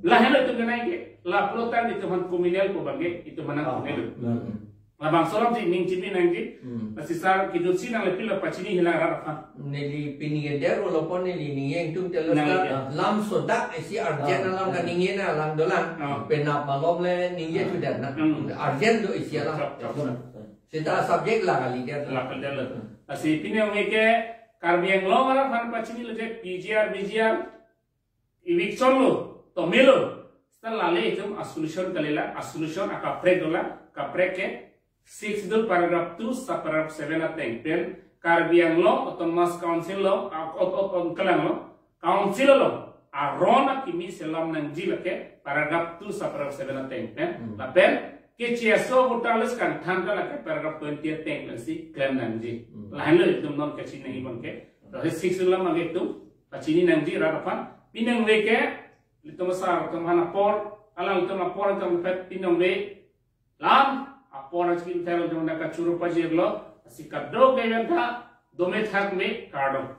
Speaker 1: la helo itu ganai ke la plotan itu han komunal ko bage itu manang komunal labang solam si ning jipi nang jit asisar kidutsi nang lepil pachini hilang rafa
Speaker 2: neli pinige der lo pon neli ninge tum telo lam sodak isi arjen lam ka ninge na lam dolan penap malom le ninge sudah na arjen do isi lam Sita subjek lah kali dia.
Speaker 1: Lah kali dia. Asi pinang ke karbiang lo mara fan pachini lo je BGR eviction lo to melo. Setelah lale itu solution kalela solution akaprek dola kaprek ke 6 dul paragraph 2 sa paragraph 7 ateng pen karbiang lo autonomous council lo oton kalang lo council lo arona kimi selam nang jil ke paragraph 2 sa paragraph 7 ateng pen la pen ke CSO votales kan thangka la ke paragraph 20 teng si claim nangji lain lo itu non ke sini nahi bangke to 6 lam age tu pachini nangji rapan pinang we ke itu masar to mana por ala itu na por to fet pinang we lam apor skin tel jona ka churu pajir lo si kadro ke yanta dome thak me kardo